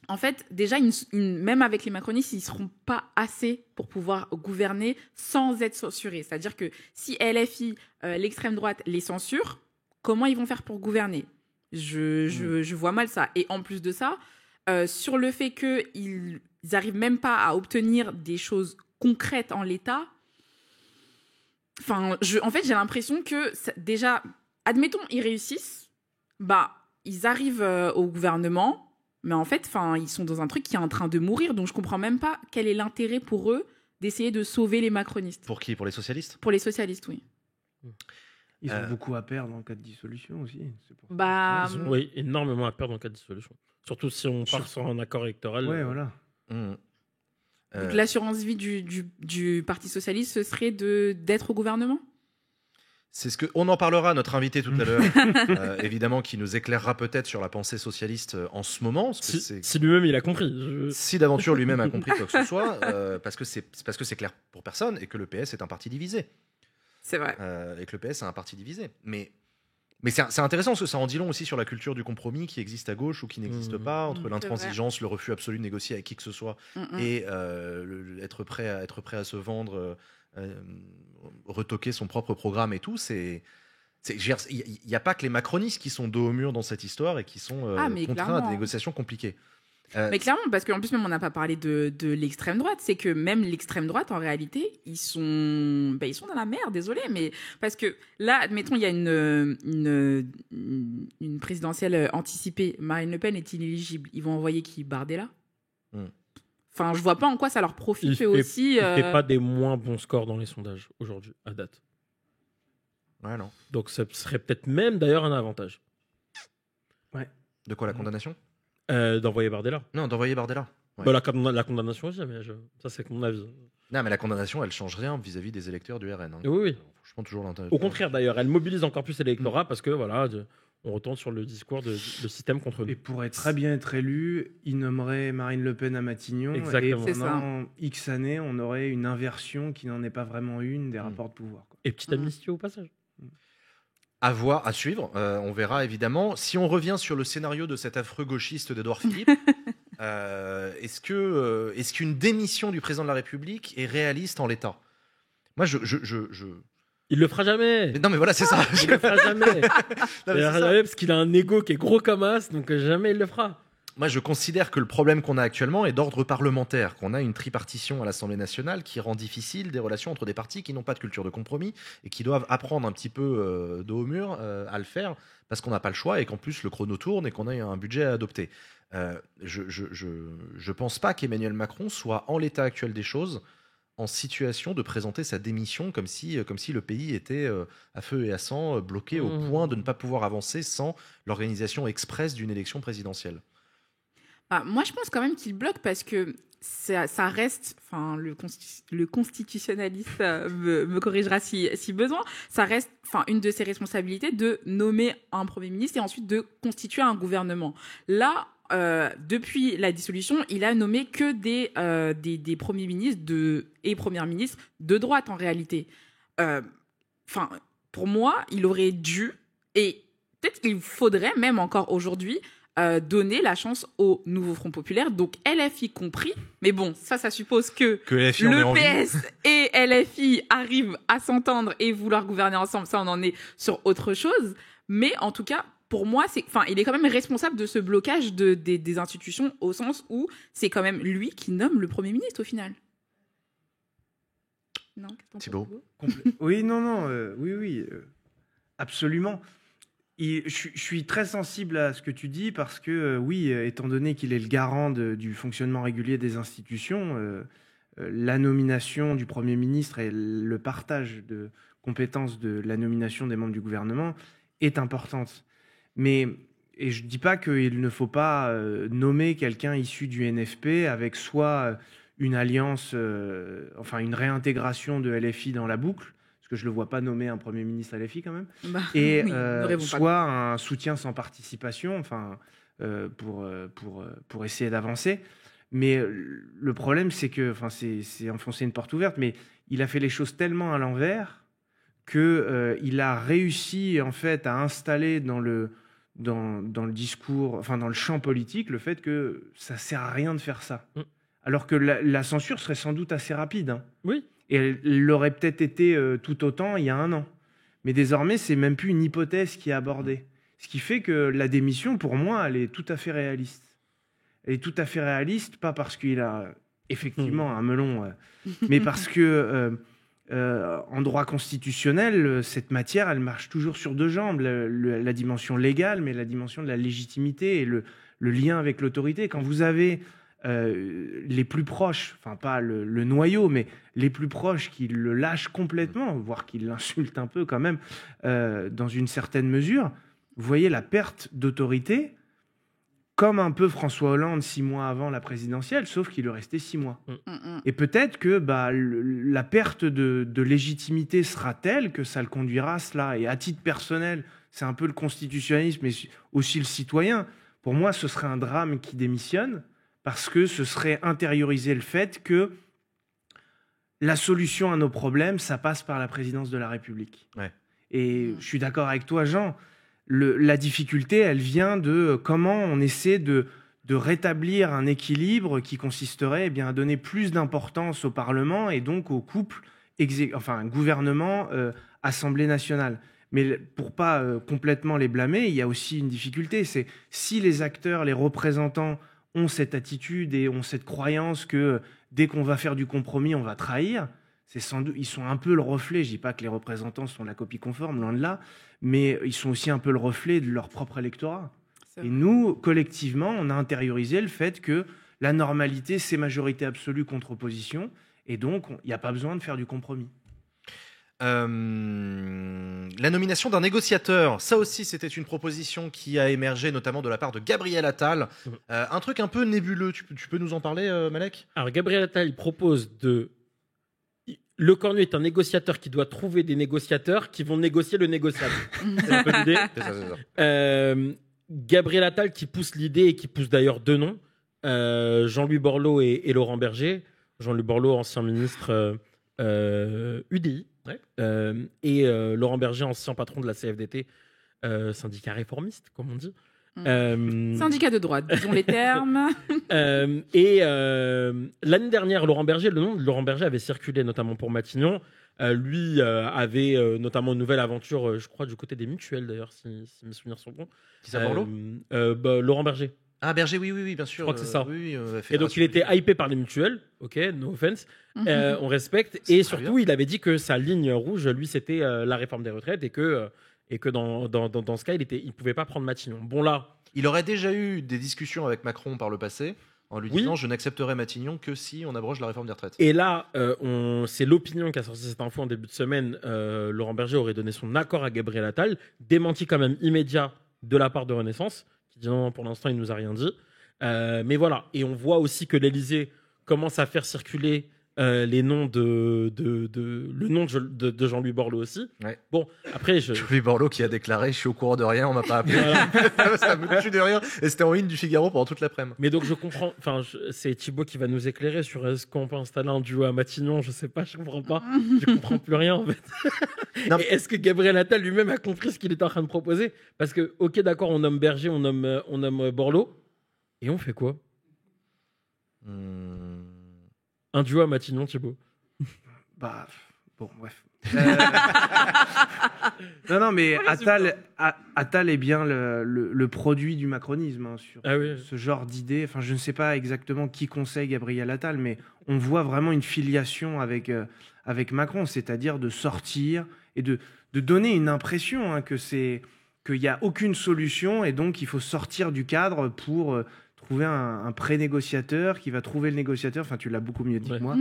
en fait, déjà, même avec les macronistes, ils ne seront pas assez pour pouvoir gouverner sans être censurés. C'est-à-dire que si LFI, l'extrême droite, les censure, comment ils vont faire pour gouverner ? Je vois mal ça. Et en plus de ça, sur le fait qu'ils n'arrivent même pas à obtenir des choses concrètes en l'état, en fait, j'ai l'impression que, déjà, admettons, ils réussissent, ils arrivent au gouvernement. Mais en fait, ils sont dans un truc qui est en train de mourir, donc je comprends même pas quel est l'intérêt pour eux d'essayer de sauver les macronistes. Pour qui ? Pour les socialistes ? Pour les socialistes, oui. Ils ont beaucoup à perdre en cas de dissolution aussi. Oui, énormément à perdre en cas de dissolution. Surtout si on part sur un accord électoral. Ouais, voilà. Donc l'assurance vie du Parti socialiste, ce serait d'être au gouvernement ? C'est on en parlera à notre invité tout à l'heure, évidemment, qui nous éclairera peut-être sur la pensée socialiste en ce moment. Si lui-même il a compris. Si d'aventure lui-même a compris quoi que ce soit, parce que c'est clair pour personne et que le PS est un parti divisé. C'est vrai. Et que le PS est un parti divisé. Mais c'est intéressant parce que ça en dit long aussi sur la culture du compromis qui existe à gauche ou qui n'existe pas, entre l'intransigeance, le refus absolu de négocier avec qui que ce soit et être prêt à se vendre. Retoquer son propre programme et tout, il n'y a pas que les macronistes qui sont dos au mur dans cette histoire et qui sont contraints à des négociations compliquées. Mais clairement, parce qu'en plus même on n'a pas parlé de l'extrême droite, c'est que même l'extrême droite en réalité ils sont dans la merde, désolé, mais parce que là, admettons, il y a une présidentielle anticipée, Marine Le Pen est inéligible, ils vont envoyer qui ? Bardella ? Je vois pas en quoi ça leur profite aussi. Il fait pas des moins bons scores dans les sondages aujourd'hui, à date. Ouais, non. Donc ce serait peut-être même d'ailleurs un avantage. Ouais. De quoi, la condamnation ? D'envoyer Bardella. Non, d'envoyer Bardella. Ouais. La condamnation aussi, mais ça c'est mon avis. Non, mais la condamnation, elle change rien vis-à-vis des électeurs du RN. Hein. Oui. Franchement, toujours l'intérêt. Au contraire, d'ailleurs, elle mobilise encore plus l'électorat parce que on retourne sur le discours de système contre nous. Et pour très bien être élu, il nommerait Marine Le Pen à Matignon. Exactement. Et pendant X années, on aurait une inversion qui n'en est pas vraiment une des rapports de pouvoir. Quoi. Et petite amnistie au passage. À suivre. On verra évidemment. Si on revient sur le scénario de cet affreux gauchiste d'Édouard Philippe, est-ce qu'une démission du président de la République est réaliste en l'état ? Moi, Il le fera jamais. Non, mais voilà, c'est ça. Il le fera jamais. Parce qu'il a un ego qui est gros comme as, donc jamais il le fera. Moi, je considère que le problème qu'on a actuellement est d'ordre parlementaire, qu'on a une tripartition à l'Assemblée nationale qui rend difficile des relations entre des partis qui n'ont pas de culture de compromis et qui doivent apprendre un petit peu dos au mur à le faire parce qu'on n'a pas le choix et qu'en plus le chrono tourne et qu'on a un budget à adopter. Je pense pas qu'Emmanuel Macron soit en l'état actuel des choses en situation de présenter sa démission comme si le pays était à feu et à sang, bloqué au point de ne pas pouvoir avancer sans l'organisation express d'une élection présidentielle. Moi, je pense quand même qu'il bloque parce que ça reste, le constitutionnaliste me corrigera si besoin, ça reste une de ses responsabilités de nommer un Premier ministre et ensuite de constituer un gouvernement. Là, depuis la dissolution, il a nommé que des premiers ministres et premières ministres de droite en réalité. Pour moi, il aurait dû, et peut-être qu'il faudrait même encore aujourd'hui, donner la chance au nouveau Front Populaire, donc LFI compris. Mais bon, ça suppose que LFI en ait le envie. PS et LFI arrivent à s'entendre et vouloir gouverner ensemble. Ça, on en est sur autre chose. Mais en tout cas, pour moi, il est quand même responsable de ce blocage des institutions, au sens où c'est quand même lui qui nomme le Premier ministre au final. Non, Thibaut. Oui, oui, absolument. Je suis très sensible à ce que tu dis parce que, oui, étant donné qu'il est le garant du fonctionnement régulier des institutions, la nomination du Premier ministre et le partage de compétences de la nomination des membres du gouvernement est importante. Et je ne dis pas qu'il ne faut pas nommer quelqu'un issu du NFP avec soit une alliance, une réintégration de LFI dans la boucle, parce que je ne le vois pas nommer un Premier ministre LFI quand même, et soit un soutien sans participation, pour essayer d'avancer. Mais le problème, c'est que, c'est enfoncer une porte ouverte, mais il a fait les choses tellement à l'envers qu'il a réussi en fait à installer dans le discours, dans le champ politique, le fait que ça ne sert à rien de faire ça. Alors que la censure serait sans doute assez rapide. Hein. Oui. Et elle l'aurait peut-être été tout autant il y a 1 an. Mais désormais, c'est même plus une hypothèse qui est abordée. Ce qui fait que la démission, pour moi, elle est tout à fait réaliste. Elle est tout à fait réaliste, pas parce qu'il a effectivement un melon, mais parce que en droit constitutionnel, cette matière, elle marche toujours sur 2 jambes. La dimension légale, mais la dimension de la légitimité et le lien avec l'autorité. Quand vous avez les plus proches, pas le noyau, mais les plus proches qui le lâchent complètement, voire qui l'insultent un peu quand même, dans une certaine mesure, vous voyez la perte d'autorité, comme un peu François Hollande 6 mois avant la présidentielle, sauf qu'il lui restait 6 mois. Et peut-être que la perte de légitimité sera telle que ça le conduira à cela. Et à titre personnel, c'est un peu le constitutionnalisme, mais aussi le citoyen. Pour moi, ce serait un drame qui démissionne, parce que ce serait intérioriser le fait que la solution à nos problèmes, ça passe par la présidence de la République. Ouais. Et je suis d'accord avec toi, Jean. La difficulté, elle vient de comment on essaie de rétablir un équilibre qui consisterait à donner plus d'importance au Parlement et donc au couple gouvernement, Assemblée nationale. Mais pour pas complètement les blâmer, il y a aussi une difficulté. C'est si les acteurs, les représentants ont cette attitude et ont cette croyance que dès qu'on va faire du compromis, on va trahir, ils sont un peu le reflet, je ne dis pas que les représentants sont la copie conforme, loin de là, mais ils sont aussi un peu le reflet de leur propre électorat. Et nous, collectivement, on a intériorisé le fait que la normalité, c'est majorité absolue contre opposition, et donc il n'y a pas besoin de faire du compromis. La nomination d'un négociateur, ça aussi c'était une proposition qui a émergé notamment de la part de Gabriel Attal. Un truc un peu nébuleux, tu peux nous en parler, Malek ? Alors Gabriel Attal, il propose Le Cornu est un négociateur qui doit trouver des négociateurs qui vont négocier le négociable. C'est un peu l'idée. C'est ça. Gabriel Attal qui pousse l'idée et qui pousse d'ailleurs 2 noms, Jean-Louis Borloo et Laurent Berger. Jean-Louis Borloo, ancien ministre UDI, et Laurent Berger, ancien patron de la CFDT, syndicat réformiste, comme on dit. Syndicat de droite, disons les termes. Et l'année dernière, le nom de Laurent Berger avait circulé, notamment pour Matignon. Lui avait notamment une nouvelle aventure, je crois, du côté des mutuelles, d'ailleurs, si mes souvenirs sont bons. Qui ça, Borloo ? Laurent Berger. Ah, Berger, oui, bien sûr. Je crois que c'est ça. Oui, et donc, il était hypé par les mutuelles. Ok, no offense. On respecte. Et surtout, il avait dit que sa ligne rouge, lui, c'était la réforme des retraites et que dans ce cas, il ne pouvait pas prendre Matignon. Bon, là... Il aurait déjà eu des discussions avec Macron par le passé, en lui disant « Je n'accepterai Matignon que si on abroge la réforme des retraites ». Et là, c'est l'opinion qui a sorti cette info en début de semaine. Laurent Berger aurait donné son accord à Gabriel Attal, démenti quand même immédiat de la part de Renaissance, qui dit non, pour l'instant, il ne nous a rien dit. Mais voilà, et on voit aussi que l'Élysée commence à faire circuler les noms le nom de Jean-Louis Borloo aussi. Ouais. Bon, après, Jean-Louis Borloo qui a déclaré « Je suis au courant de rien, on m'a pas appelé. » Ça me tue de rien. Et c'était en ligne du Figaro pendant toute l'après-midi. Mais donc je comprends, c'est Thibaut qui va nous éclairer sur est-ce qu'on peut installer un duo à Matignon, je sais pas, je comprends pas. Je comprends plus rien en fait. Non. Et est-ce que Gabriel Attal lui-même a compris ce qu'il était en train de proposer? Parce que, ok, d'accord, on nomme Berger, on nomme Borloo. Et on fait quoi? Un duo à Matignon, Thibaut. Bah, bon, bref. Non, mais Attal est bien le produit du macronisme sur ce genre d'idée. Enfin, je ne sais pas exactement qui conseille Gabriel Attal, mais on voit vraiment une filiation avec Macron, c'est-à-dire de sortir et de donner une impression qu'il n'y a aucune solution et donc il faut sortir du cadre pour trouver un pré-négociateur qui va trouver le négociateur. Enfin, tu l'as beaucoup mieux dit que moi.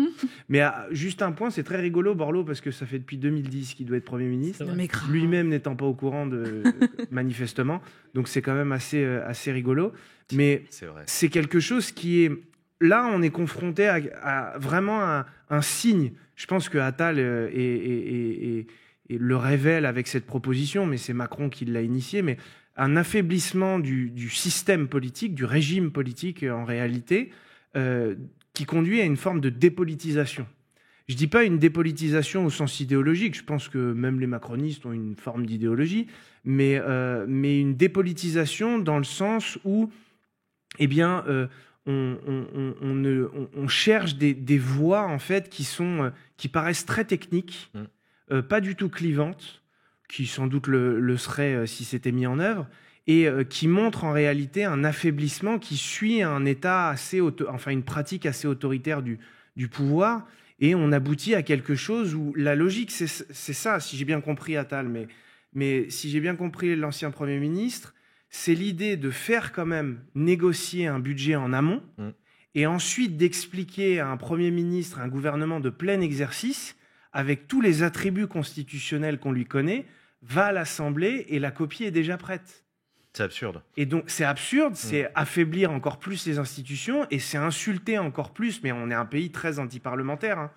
Mais juste un point, c'est très rigolo, Borloo, parce que ça fait depuis 2010 qu'il doit être Premier ministre. Lui-même n'étant pas au courant manifestement. Donc, c'est quand même assez rigolo. Mais c'est quelque chose qui est... Là, on est confronté à vraiment un signe. Je pense que Attal le révèle avec cette proposition, mais c'est Macron qui l'a initié. Mais un affaiblissement du système politique, du régime politique en réalité, qui conduit à une forme de dépolitisation. Je ne dis pas une dépolitisation au sens idéologique, je pense que même les macronistes ont une forme d'idéologie, mais une dépolitisation dans le sens où on cherche des voies en fait, qui paraissent très techniques, pas du tout clivantes, qui sans doute le serait si c'était mis en œuvre, et qui montre en réalité un affaiblissement qui suit un état une pratique assez autoritaire du pouvoir, et on aboutit à quelque chose où la logique, c'est ça, si j'ai bien compris Attal, mais si j'ai bien compris l'ancien Premier ministre, c'est l'idée de faire quand même négocier un budget en amont, et ensuite d'expliquer à un Premier ministre, à un gouvernement de plein exercice, avec tous les attributs constitutionnels qu'on lui connaît, va à l'Assemblée et la copie est déjà prête. C'est absurde. Et donc, c'est absurde, c'est affaiblir encore plus les institutions et c'est insulter encore plus, mais on est un pays très anti-parlementaire,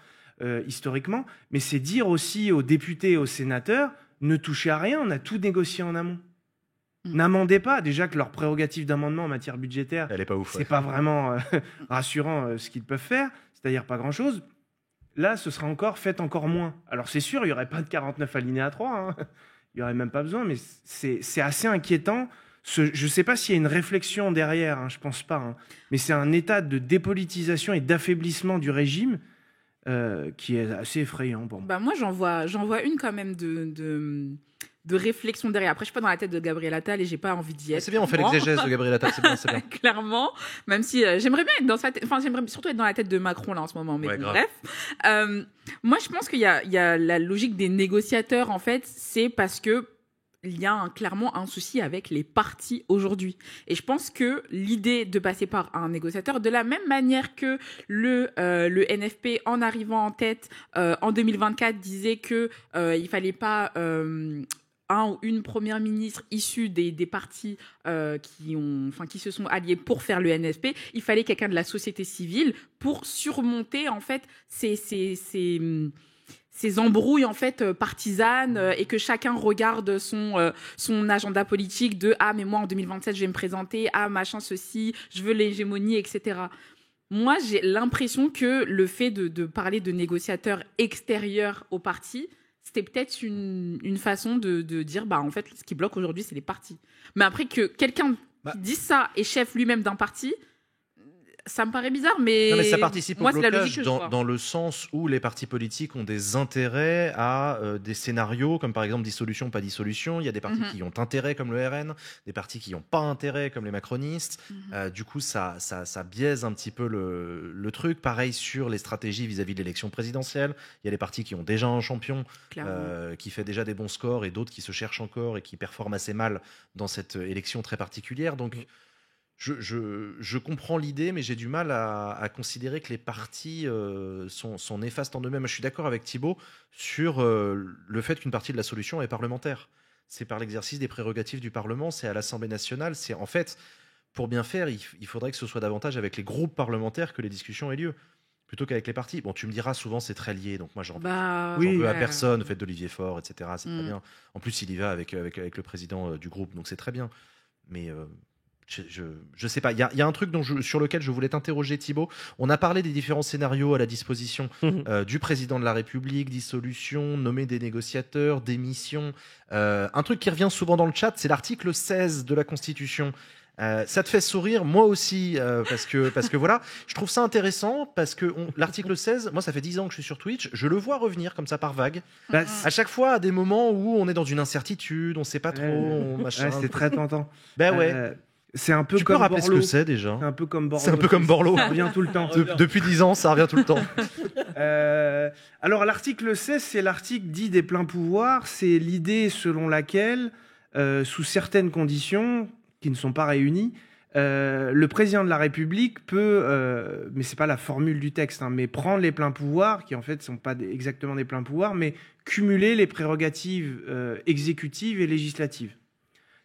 historiquement, mais c'est dire aussi aux députés et aux sénateurs, ne touchez à rien, on a tout négocié en amont. N'amendez pas, déjà que leur prérogative d'amendement en matière budgétaire, elle est pas ouf, c'est pas vraiment rassurant ce qu'ils peuvent faire, c'est-à-dire pas grand-chose. Là, ce sera fait encore moins. Alors, c'est sûr, il n'y aurait pas de 49 alinéa 3. Il n'y aurait même pas besoin, mais c'est assez inquiétant. Je ne sais pas s'il y a une réflexion derrière, je ne pense pas. Mais c'est un état de dépolitisation et d'affaiblissement du régime qui est assez effrayant pour moi. Bah moi, j'en vois une quand même de réflexion derrière. Après, je suis pas dans la tête de Gabriel Attal et j'ai pas envie d'y être. C'est bien, on fait l'exégèse de Gabriel Attal, c'est bien. Clairement, même si j'aimerais bien être dans sa tête, enfin j'aimerais surtout être dans la tête de Macron là en ce moment, mais bon, bref. Moi, je pense qu'il y a la logique des négociateurs en fait, c'est parce que il y a clairement un souci avec les partis aujourd'hui. Et je pense que l'idée de passer par un négociateur, de la même manière que le NFP, en arrivant en tête en 2024, disait que il fallait pas un ou une première ministre issue des partis qui se sont alliés pour faire le NFP, il fallait quelqu'un de la société civile pour surmonter en fait ces embrouilles en fait partisanes et que chacun regarde son agenda politique de mais moi en 2027 je vais me présenter, machin ceci, je veux l'hégémonie, etc. Moi j'ai l'impression que le fait de parler de négociateurs extérieurs au parti, c'était peut-être une façon de dire en fait ce qui bloque aujourd'hui c'est les partis. Mais après que quelqu'un qui dit ça est chef lui-même d'un parti, ça me paraît bizarre, mais ça participe moi, au blocage dans le sens où les partis politiques ont des intérêts à des scénarios, comme par exemple dissolution, pas dissolution. Il y a des partis qui ont intérêt, comme le RN, des partis qui n'ont pas intérêt, comme les macronistes. Du coup, ça biaise un petit peu le truc. Pareil sur les stratégies vis-à-vis de l'élection présidentielle. Il y a des partis qui ont déjà un champion qui fait déjà des bons scores et d'autres qui se cherchent encore et qui performent assez mal dans cette élection très particulière. Donc, je comprends l'idée, mais j'ai du mal à considérer que les partis sont néfastes en eux-mêmes. Je suis d'accord avec Thibaut sur le fait qu'une partie de la solution est parlementaire. C'est par l'exercice des prérogatives du Parlement, c'est à l'Assemblée nationale. C'est en fait, pour bien faire, il faudrait que ce soit davantage avec les groupes parlementaires que les discussions aient lieu. plutôt qu'avec les partis. Bon, tu me diras, souvent, c'est très lié, donc moi, j'en veux à ouais. personne, faites d'Olivier Faure, etc. C'est très bien. En plus, il y va avec le président du groupe, donc c'est très bien. Mais je sais pas. Il y a un truc sur lequel je voulais t'interroger, Thibaut. On a parlé des différents scénarios à la disposition du président de la République, dissolution, nommer des négociateurs, démission. Un truc qui revient souvent dans le chat, c'est l'article 16 de la Constitution. Ça te fait sourire, moi aussi, parce que voilà, je trouve ça intéressant, parce que l'article 16, moi ça fait 10 ans que je suis sur Twitch, je le vois revenir comme ça par vague. Bah, À chaque fois, à des moments où on est dans une incertitude, on sait pas trop, machin. c'est très tentant. Ben ouais. C'est un peu Tu peux comme rappeler ce Borloo. que c'est déjà? C'est un peu comme Borloo. C'est un peu comme Borloo. Ça revient tout le temps. Depuis 10 ans, ça revient tout le temps. Alors, l'article 16, c'est l'article dit des pleins pouvoirs. C'est l'idée selon laquelle, sous certaines conditions qui ne sont pas réunies, le président de la République peut, mais c'est pas la formule du texte, mais prendre les pleins pouvoirs, qui en fait ne sont pas exactement des pleins pouvoirs, mais cumuler les prérogatives exécutives et législatives.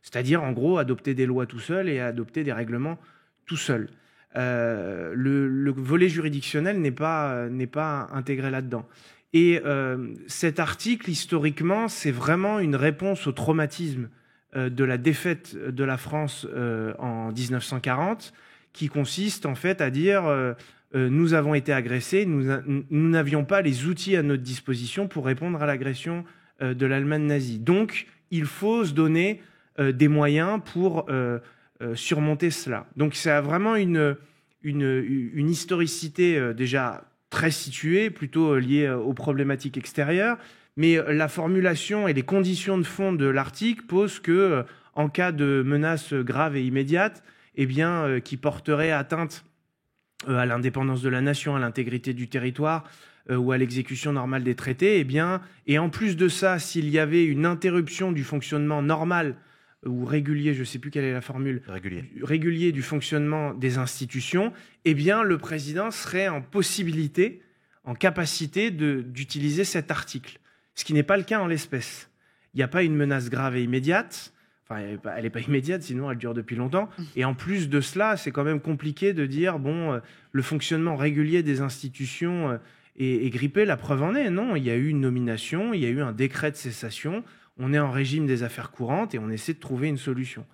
C'est-à-dire, en gros, adopter des lois tout seul et adopter des règlements tout seul. Le volet juridictionnel n'est pas intégré là-dedans. Et cet article, historiquement, c'est vraiment une réponse au traumatisme de la défaite de la France en 1940, qui consiste en fait à dire nous avons été agressés, nous n'avions pas les outils à notre disposition pour répondre à l'agression de l'Allemagne nazie. Donc, il faut se donner des moyens pour surmonter cela. Donc, ça a vraiment une historicité déjà très située, plutôt liée aux problématiques extérieures. Mais la formulation et les conditions de fond de l'article posent que, en cas de menace grave et immédiate, qui porterait atteinte à l'indépendance de la nation, à l'intégrité du territoire ou à l'exécution normale des traités, et en plus de ça, s'il y avait une interruption du fonctionnement normal ou régulier, je ne sais plus quelle est la formule, régulier du fonctionnement des institutions, le président serait en capacité d'utiliser cet article. Ce qui n'est pas le cas en l'espèce. Il n'y a pas une menace grave et immédiate. Enfin, elle n'est pas immédiate, sinon elle dure depuis longtemps. Et en plus de cela, c'est quand même compliqué de dire, le fonctionnement régulier des institutions est grippé. La preuve en est, non. Il y a eu une nomination, il y a eu un décret de cessation. On est en régime des affaires courantes et on essaie de trouver une solution.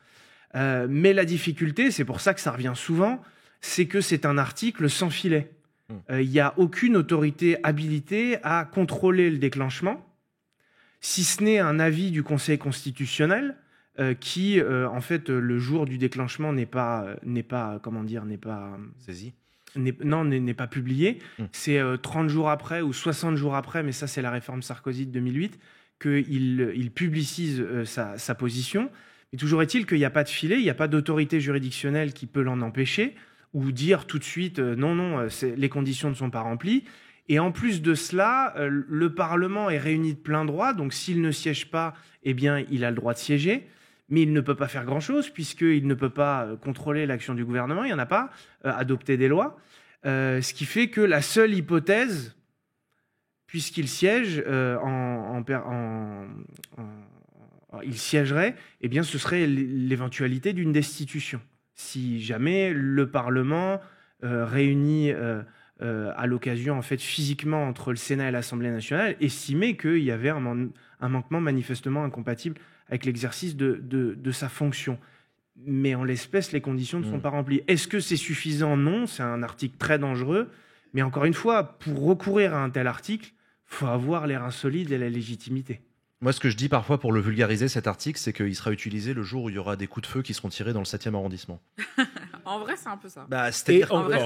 Mais la difficulté, c'est pour ça que ça revient souvent, c'est que c'est un article sans filet. Il n'y a aucune autorité habilitée à contrôler le déclenchement, si ce n'est un avis du Conseil constitutionnel qui, en fait, le jour du déclenchement n'est pas saisi. N'est pas publié. C'est 30 jours après ou 60 jours après, mais ça c'est la réforme Sarkozy de 2008, qu'il publicise sa position. Mais toujours est-il qu'il n'y a pas de filet, il n'y a pas d'autorité juridictionnelle qui peut l'en empêcher, ou dire tout de suite non, les conditions ne sont pas remplies. Et en plus de cela, le Parlement est réuni de plein droit, donc s'il ne siège pas, il a le droit de siéger, mais il ne peut pas faire grand-chose, puisqu'il ne peut pas contrôler l'action du gouvernement, il n'y en a pas, adopter des lois, ce qui fait que la seule hypothèse, puisqu'il siège, il siégerait, ce serait l'éventualité d'une destitution. Si jamais le Parlement réuni à l'occasion, en fait, physiquement entre le Sénat et l'Assemblée nationale, estimait qu'il y avait un manquement manifestement incompatible avec l'exercice de sa fonction. Mais en l'espèce, les conditions ne sont pas remplies. Est-ce que c'est suffisant? Non, c'est un article très dangereux. Mais encore une fois, pour recourir à un tel article, il faut avoir les reins solides et la légitimité. Moi, ce que je dis parfois pour le vulgariser, cet article, c'est qu'il sera utilisé le jour où il y aura des coups de feu qui seront tirés dans le 7e arrondissement. En vrai, c'est un peu ça.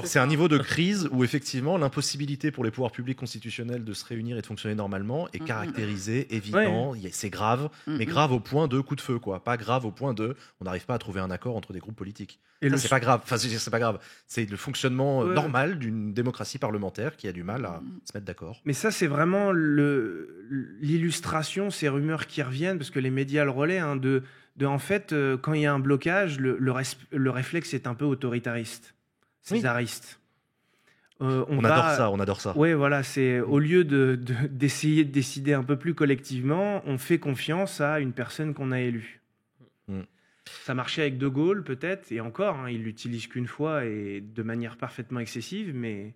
C'est un niveau de crise où, effectivement, l'impossibilité pour les pouvoirs publics constitutionnels de se réunir et de fonctionner normalement est caractérisée, évident, c'est grave, mais grave au point de coup de feu, quoi. Pas grave au point de on n'arrive pas à trouver un accord entre des groupes politiques. Ça, c'est pas grave. Enfin, c'est pas grave. C'est le fonctionnement normal d'une démocratie parlementaire qui a du mal à se mettre d'accord. Mais ça, c'est vraiment l'illustration, ces rumeurs qui reviennent, parce que les médias le relaient, en fait, quand il y a un blocage, le réflexe est un peu autoritariste, césariste. On adore ça. Oui, voilà, c'est au lieu d'essayer de décider un peu plus collectivement, on fait confiance à une personne qu'on a élue. Ça marchait avec De Gaulle, peut-être, et encore, il l'utilise qu'une fois et de manière parfaitement excessive, mais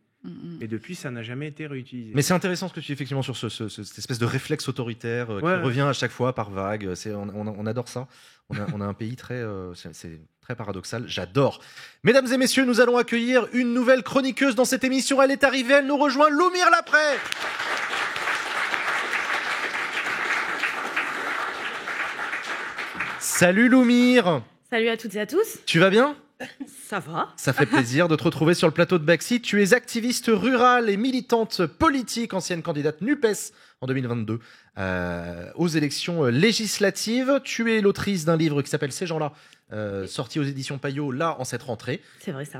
Et depuis, ça n'a jamais été réutilisé. Mais c'est intéressant ce que tu dis effectivement sur cette espèce de réflexe autoritaire qui revient à chaque fois par vague. On adore ça. On a un pays très, c'est très paradoxal. J'adore. Mesdames et messieurs, nous allons accueillir une nouvelle chroniqueuse dans cette émission. Elle est arrivée, elle nous rejoint, Loumir Laprey. Salut Loumir. Salut à toutes et à tous. Tu vas bien ? Ça va. Ça fait plaisir de te retrouver sur le plateau de Backseat. Tu es activiste rurale et militante politique, ancienne candidate NUPES en 2022 aux élections législatives. Tu es l'autrice d'un livre qui s'appelle Ces gens-là, sorti aux éditions Payot, là, en cette rentrée. C'est vrai ça.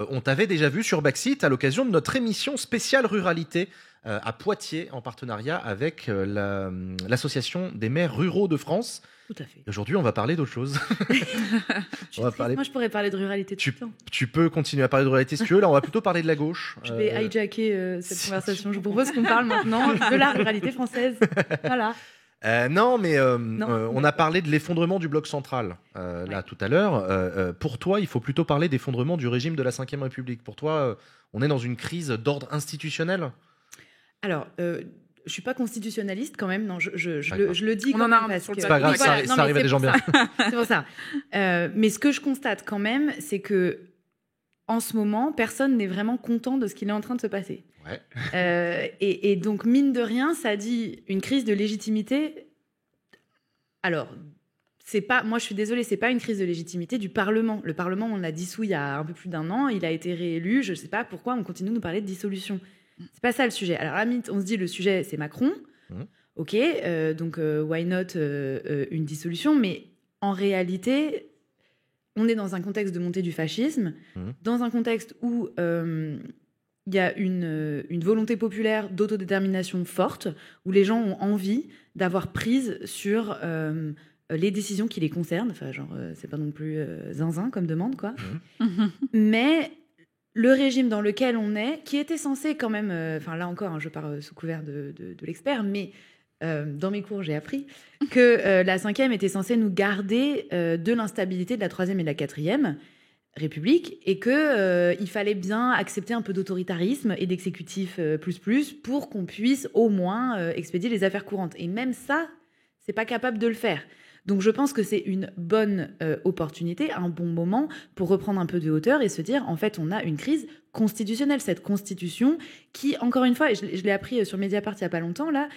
On t'avait déjà vu sur Backseat à l'occasion de notre émission spéciale ruralité à Poitiers, en partenariat avec l'association des maires ruraux de France. Tout à fait. Aujourd'hui, on va parler d'autre chose. Moi, je pourrais parler de ruralité tout le temps. Tu peux continuer à parler de ruralité si tu veux. Là, on va plutôt parler de la gauche. Je vais hijacker cette conversation. Je vous propose qu'on parle maintenant de la ruralité française. Voilà. On a parlé de l'effondrement du bloc central là tout à l'heure. Pour toi, il faut plutôt parler d'effondrement du régime de la Ve République. Pour toi, on est dans une crise d'ordre institutionnel ? Alors, je suis pas constitutionnaliste quand même. Non, je le dis. On en a un parce sur le que c'est pas grave, ça arrive à des gens bien. C'est pour ça. Mais ce que je constate quand même, c'est que en ce moment, personne n'est vraiment content de ce qu'il est en train de se passer. Ouais. Et donc, mine de rien, ça dit une crise de légitimité. Alors, c'est pas. Moi, je suis désolée, c'est pas une crise de légitimité du Parlement. Le Parlement, on l'a dissous il y a un peu plus d'1 an. Il a été réélu. Je sais pas pourquoi on continue de nous parler de dissolution. C'est pas ça le sujet. Alors, à la limite, on se dit le sujet, c'est Macron. Ok, donc why not une dissolution. Mais en réalité, on est dans un contexte de montée du fascisme, dans un contexte où il y a une volonté populaire d'autodétermination forte, où les gens ont envie d'avoir prise sur les décisions qui les concernent. Enfin, genre, c'est pas non plus zinzin comme demande, quoi. Mais le régime dans lequel on est, qui était censé quand même... Enfin, là encore, je pars sous couvert de l'expert, mais dans mes cours, j'ai appris que la 5e était censée nous garder de l'instabilité de la 3e et de la 4e République, et qu'il fallait bien accepter un peu d'autoritarisme et d'exécutif plus pour qu'on puisse au moins expédier les affaires courantes. Et même ça, c'est pas capable de le faire. Donc je pense que c'est une bonne opportunité, un bon moment pour reprendre un peu de hauteur et se dire, en fait, on a une crise constitutionnelle. Cette constitution qui, encore une fois, et je l'ai appris sur Mediapart il n'y a pas longtemps, là,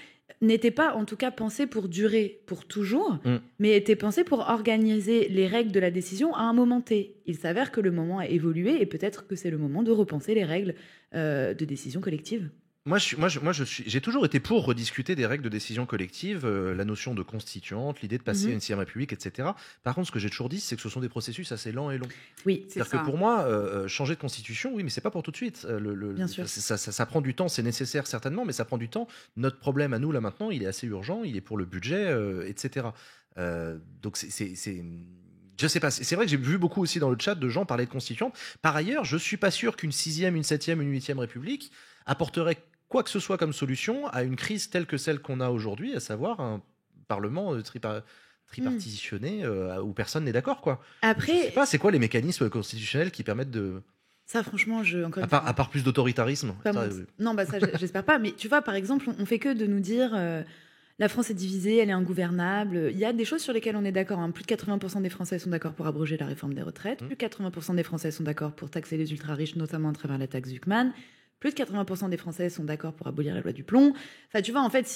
n'était pas, en tout cas, pensée pour durer pour toujours, mais était pensée pour organiser les règles de la décision à un moment T. Il s'avère que le moment a évolué et peut-être que c'est le moment de repenser les règles de décision collective. J'ai toujours été pour rediscuter des règles de décision collective, la notion de constituante, l'idée de passer à une 6e République, etc. Par contre, ce que j'ai toujours dit, c'est que ce sont des processus assez lents et longs. Oui, c'est-à-dire que pour moi, changer de constitution, oui, mais c'est pas pour tout de suite. Bien sûr. Ça prend du temps, c'est nécessaire certainement, mais ça prend du temps. Notre problème à nous, là maintenant, il est assez urgent, il est pour le budget, etc. Donc je sais pas, c'est vrai que j'ai vu beaucoup aussi dans le chat de gens parler de constituante. Par ailleurs, je suis pas sûr qu'une 6e, une 7e, une 8e République apporterait quoi que ce soit comme solution à une crise telle que celle qu'on a aujourd'hui, à savoir un Parlement tripartitionné où personne n'est d'accord, quoi. Après, je sais pas, c'est quoi les mécanismes constitutionnels qui permettent de... Ça, franchement, à part plus d'autoritarisme. Non, ça, j'espère pas. Mais tu vois, par exemple, on fait que de nous dire la France est divisée, elle est ingouvernable. Il y a des choses sur lesquelles on est d'accord. Plus de 80% des Français sont d'accord pour abroger la réforme des retraites. Plus de 80% des Français sont d'accord pour taxer les ultra-riches, notamment à travers la taxe Zuckman. Plus de 80% des Français sont d'accord pour abolir la loi du plomb. Enfin, tu vois, en fait,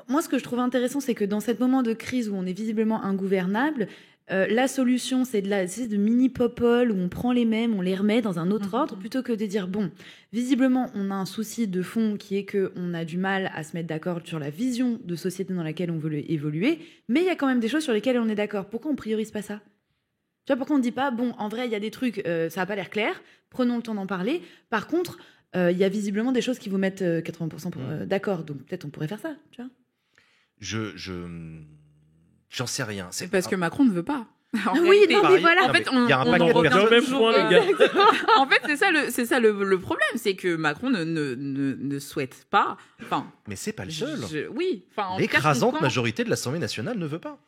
moi, ce que je trouve intéressant, c'est que dans ce moment de crise où on est visiblement ingouvernable, la solution, c'est de mini-popol où on prend les mêmes, on les remet dans un autre ordre, plutôt que de dire, bon, visiblement, on a un souci de fond qui est qu'on a du mal à se mettre d'accord sur la vision de société dans laquelle on veut évoluer, mais il y a quand même des choses sur lesquelles on est d'accord. Pourquoi on priorise pas ça ? Tu vois, pourquoi on ne dit pas, bon, en vrai, il y a des trucs, ça n'a pas l'air clair, prenons le temps d'en parler. Par contre, il y a visiblement des choses qui vous mettent 80% d'accord, donc peut-être on pourrait faire ça, tu vois. J'en sais rien. C'est parce que Macron ne veut pas. Oui, non, mais voilà. En fait, il y a un paquet de revient au même point, les gars. En fait, c'est ça le problème, c'est que Macron ne souhaite pas. Enfin, mais c'est pas le seul. Oui. L'écrasante majorité de l'Assemblée nationale ne veut pas.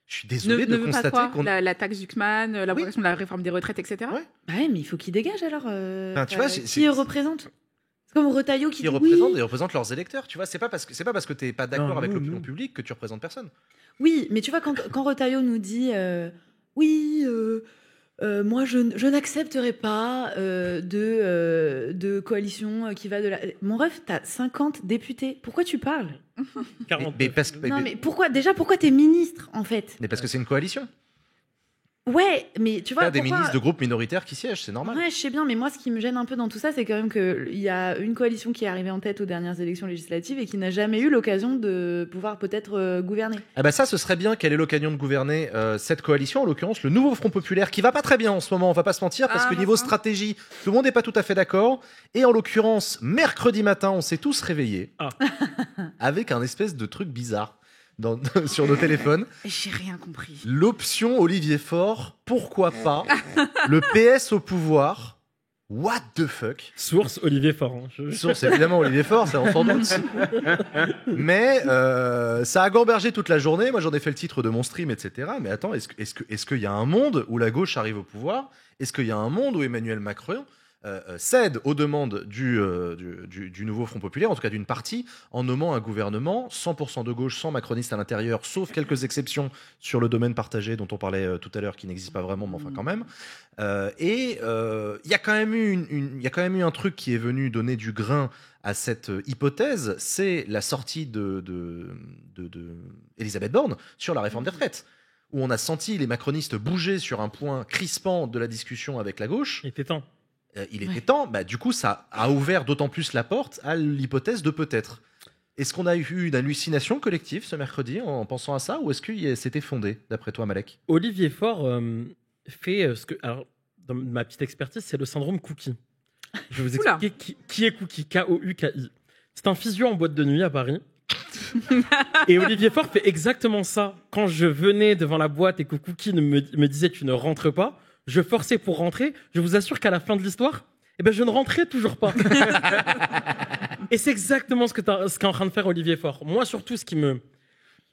Je suis désolé de ne veut pas constater quoi qu'on... la taxe Zuckman, l'abrogation de la réforme des retraites, etc. Ouais. Bah ouais, mais il faut qu'ils dégagent alors. Tu vois, qui représente? C'est comme Retailleau qui Ils dit représentent leurs électeurs. Tu vois, c'est pas parce que t'es pas d'accord Non, avec nous, l'opinion nous. publique que tu représentes personne. Oui, mais tu vois, quand Retailleau nous dit moi, je n'accepterai pas de coalition qui va de la... Mon ref, t'as 50 députés. Pourquoi tu parles? 40. Non, mais pourquoi t'es ministre, en fait? Mais parce que c'est une coalition. Ouais, mais tu Il y vois, a des pourquoi... ministres de groupes minoritaires qui siègent, c'est normal. Ouais, je sais bien, mais moi, ce qui me gêne un peu dans tout ça, c'est quand même qu'il y a une coalition qui est arrivée en tête aux dernières élections législatives et qui n'a jamais eu l'occasion de pouvoir peut-être gouverner. Ah bah ça, ce serait bien qu'elle ait l'occasion de gouverner cette coalition, en l'occurrence le nouveau Front Populaire, qui va pas très bien en ce moment, on va pas se mentir, parce que niveau stratégie, tout le monde n'est pas tout à fait d'accord. Et en l'occurrence, mercredi matin, on s'est tous réveillés avec un espèce de truc bizarre sur nos téléphones. J'ai rien compris. L'option Olivier Faure, pourquoi pas le PS au pouvoir. What the fuck? Source Olivier Faure. Source évidemment Olivier Faure, ça on s'en doute. Mais ça a gambergé toute la journée. Moi j'en ai fait le titre de mon stream, etc. Mais attends, est-ce qu'il y a un monde où la gauche arrive au pouvoir? Est-ce qu'il y a un monde où Emmanuel Macron cède aux demandes du nouveau Front Populaire, en tout cas d'une partie, en nommant un gouvernement 100% de gauche, sans macroniste à l'intérieur, sauf quelques exceptions sur le domaine partagé dont on parlait tout à l'heure, qui n'existe pas vraiment, mais enfin quand même. Il y a quand même eu un truc qui est venu donner du grain à cette hypothèse, c'est la sortie de Elisabeth Borne sur la réforme des retraites, où on a senti les macronistes bouger sur un point crispant de la discussion avec la gauche. Il était temps. Il était temps, du coup ça a ouvert d'autant plus la porte à l'hypothèse de peut-être. Est-ce qu'on a eu une hallucination collective ce mercredi en pensant à ça, ou est-ce que c'était fondé, d'après toi, Malek? Olivier Faure fait ce que... Alors, dans ma petite expertise, c'est le syndrome Cookie. Je vais vous expliquer qui est Cookie, K-O-U-K-I. C'est un physio en boîte de nuit à Paris. Et Olivier Faure fait exactement ça. Quand je venais devant la boîte et que Cookie me disait « tu ne rentres pas », je forçais pour rentrer. Je vous assure qu'à la fin de l'histoire, je ne rentrais toujours pas. Et c'est exactement ce qu'est en train de faire Olivier Faure. Moi, surtout,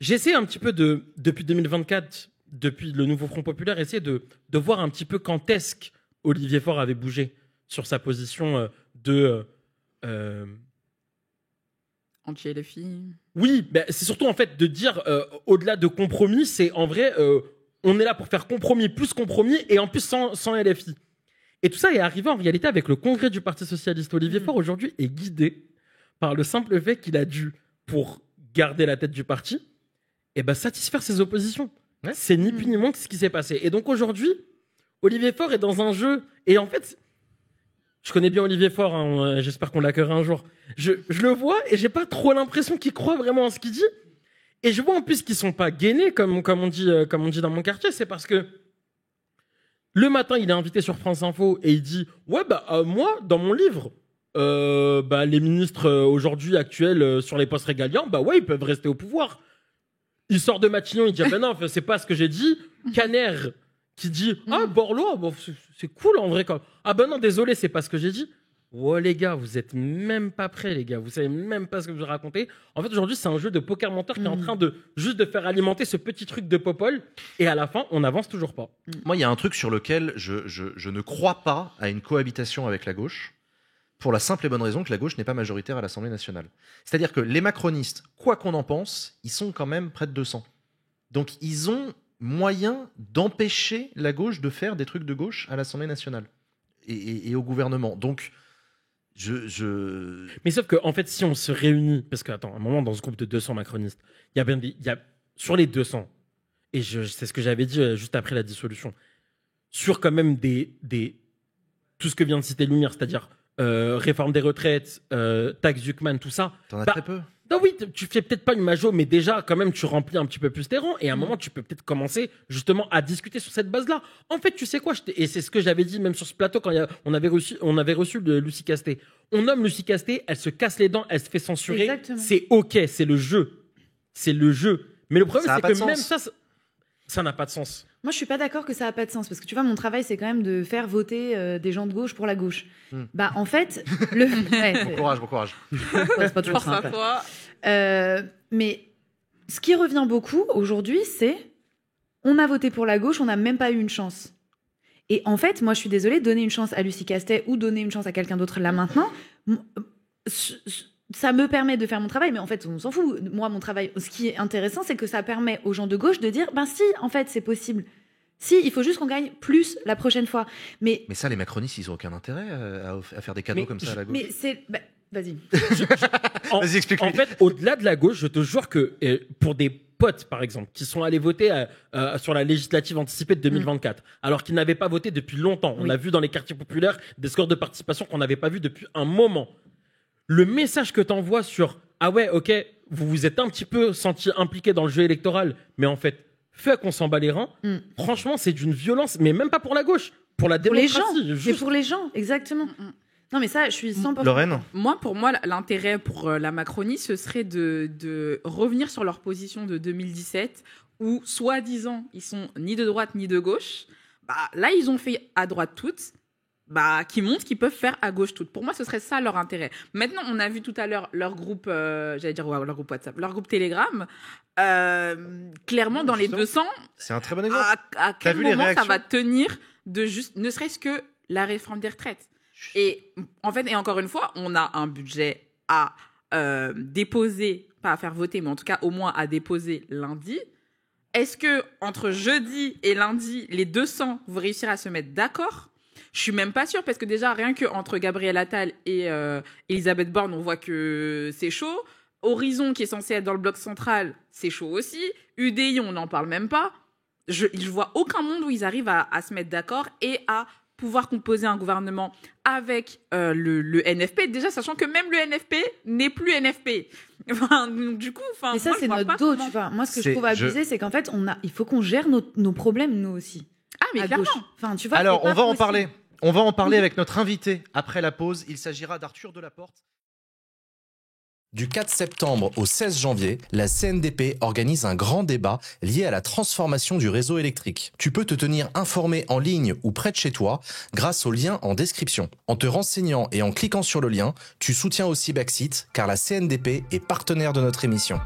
j'essaie un petit peu depuis 2024, depuis le nouveau Front Populaire, essayer de voir un petit peu quand est-ce qu'Olivier Faure avait bougé sur sa position de... Anti-LFI. Oui, c'est surtout en fait de dire, au-delà de compromis, c'est en vrai... on est là pour faire compromis plus compromis et en plus sans LFI. Et tout ça est arrivé en réalité avec le congrès du Parti Socialiste. Olivier Faure aujourd'hui est guidé par le simple fait qu'il a dû, pour garder la tête du parti, satisfaire ses oppositions. Ouais. C'est ni plus ni moins que ce qui s'est passé. Et donc aujourd'hui, Olivier Faure est dans un jeu. Et en fait, je connais bien Olivier Faure, hein, j'espère qu'on l'accueillera un jour. Je le vois et j'ai pas trop l'impression qu'il croit vraiment en ce qu'il dit. Et je vois en plus qu'ils sont pas gainés, comme on dit dans mon quartier, c'est parce que le matin, il est invité sur France Info et il dit « Ouais, moi, dans mon livre, les ministres aujourd'hui actuels sur les postes régaliens, ils peuvent rester au pouvoir. » Il sort de Matignon, il dit « Ah ben non, c'est pas ce que j'ai dit. » Caner qui dit « Ah, Borloo, c'est cool en vrai. » Ah ben non, désolé, c'est pas ce que j'ai dit. Oh les gars, vous êtes même pas prêts, les gars. Vous savez même pas ce que je vous racontez. En fait, aujourd'hui, c'est un jeu de poker menteur qui est en train de faire alimenter ce petit truc de Popol. Et à la fin, on n'avance toujours pas. Moi, il y a un truc sur lequel je ne crois pas à une cohabitation avec la gauche, pour la simple et bonne raison que la gauche n'est pas majoritaire à l'Assemblée nationale. C'est-à-dire que les macronistes, quoi qu'on en pense, ils sont quand même près de 200. Donc, ils ont moyen d'empêcher la gauche de faire des trucs de gauche à l'Assemblée nationale et au gouvernement. Donc, Mais sauf que, en fait, si on se réunit, parce qu'à un moment, dans ce groupe de 200 macronistes, il y a sur les 200, et c'est ce que j'avais dit juste après la dissolution, sur quand même tout ce que vient de citer Lumière, c'est-à-dire réforme des retraites, taxe Zuckman, tout ça. T'en as très peu. Non, oui, tu fais peut-être pas une majo, mais déjà, quand même, tu remplis un petit peu plus tes rangs. Et à un moment, tu peux peut-être commencer justement à discuter sur cette base-là. En fait, tu sais quoi, et c'est ce que j'avais dit même sur ce plateau quand on avait reçu Lucie Casté. On nomme Lucie Casté, elle se casse les dents, elle se fait censurer. Exactement. C'est OK, c'est le jeu. C'est le jeu. Mais le problème, Ça a c'est pas de que sens. même ça n'a pas de sens. Moi, je suis pas d'accord que ça a pas de sens parce que tu vois, mon travail, c'est quand même de faire voter des gens de gauche pour la gauche. En fait, Bon courage. c'est pas toujours Force à simple. toi. Mais ce qui revient beaucoup aujourd'hui, c'est On a voté pour la gauche, on n'a même pas eu une chance. Et en fait, moi, je suis désolée, donner une chance à Lucie Castet ou donner une chance à quelqu'un d'autre là maintenant, ça me permet de faire mon travail, mais en fait, on s'en fout. Moi, mon travail, ce qui est intéressant, c'est que ça permet aux gens de gauche de dire, ben si, en fait, c'est possible. Si, il faut juste qu'on gagne plus la prochaine fois. Mais ça, les macronistes, ils n'ont aucun intérêt à faire des cadeaux comme ça à la gauche. Mais c'est... vas-y. Vas-y, explique-lui. En fait, au-delà de la gauche, je te jure que pour des potes, par exemple, qui sont allés voter sur la législative anticipée de 2024, alors qu'ils n'avaient pas voté depuis longtemps. On a vu dans les quartiers populaires des scores de participation qu'on n'avait pas vu depuis un moment. Le message que tu envoies sur « Ah ouais, ok, vous vous êtes un petit peu senti impliqué dans le jeu électoral, mais en fait, fait qu'on s'en bat les reins », franchement, c'est d'une violence, mais même pas pour la gauche, pour la démocratie. Pour les gens, c'est pour les gens, exactement. Non, mais ça, je suis 100%... Lorraine ? Pour moi, l'intérêt pour la Macronie, ce serait de revenir sur leur position de 2017, où, soi-disant, ils sont ni de droite ni de gauche. Là, ils ont fait à droite toutes, qui montrent qu'ils peuvent faire à gauche toutes. Pour moi, ce serait ça leur intérêt. Maintenant, on a vu tout à l'heure leur groupe, leur groupe WhatsApp, leur groupe Telegram. Clairement, dans les 200, c'est un très bon exemple. À quel moment ça va tenir de juste, ne serait-ce que la réforme des retraites. Et en fait, et encore une fois, on a un budget à déposer, pas à faire voter, mais en tout cas au moins à déposer lundi. Est-ce que entre jeudi et lundi, les 200 vont réussir à se mettre d'accord ? Je suis même pas sûre, parce que déjà, rien qu'entre Gabriel Attal et Elisabeth Borne, on voit que c'est chaud. Horizon, qui est censé être dans le bloc central, c'est chaud aussi. UDI, on n'en parle même pas. Je vois aucun monde où ils arrivent à se mettre d'accord et à pouvoir composer un gouvernement avec le NFP, déjà sachant que même le NFP n'est plus NFP. Du coup, mais ça, c'est notre dos, tu vois. Moi, ce que je trouve abusé, c'est qu'en fait, il faut qu'on gère nos problèmes, nous aussi. Ah, mais clairement. Tu vois, alors, on va en parler. On va en parler avec notre invité après la pause. Il s'agira d'Arthur Delaporte. Du 4 septembre au 16 janvier, la CNDP organise un grand débat lié à la transformation du réseau électrique. Tu peux te tenir informé en ligne ou près de chez toi grâce au lien en description. En te renseignant et en cliquant sur le lien, tu soutiens aussi Baxit car la CNDP est partenaire de notre émission.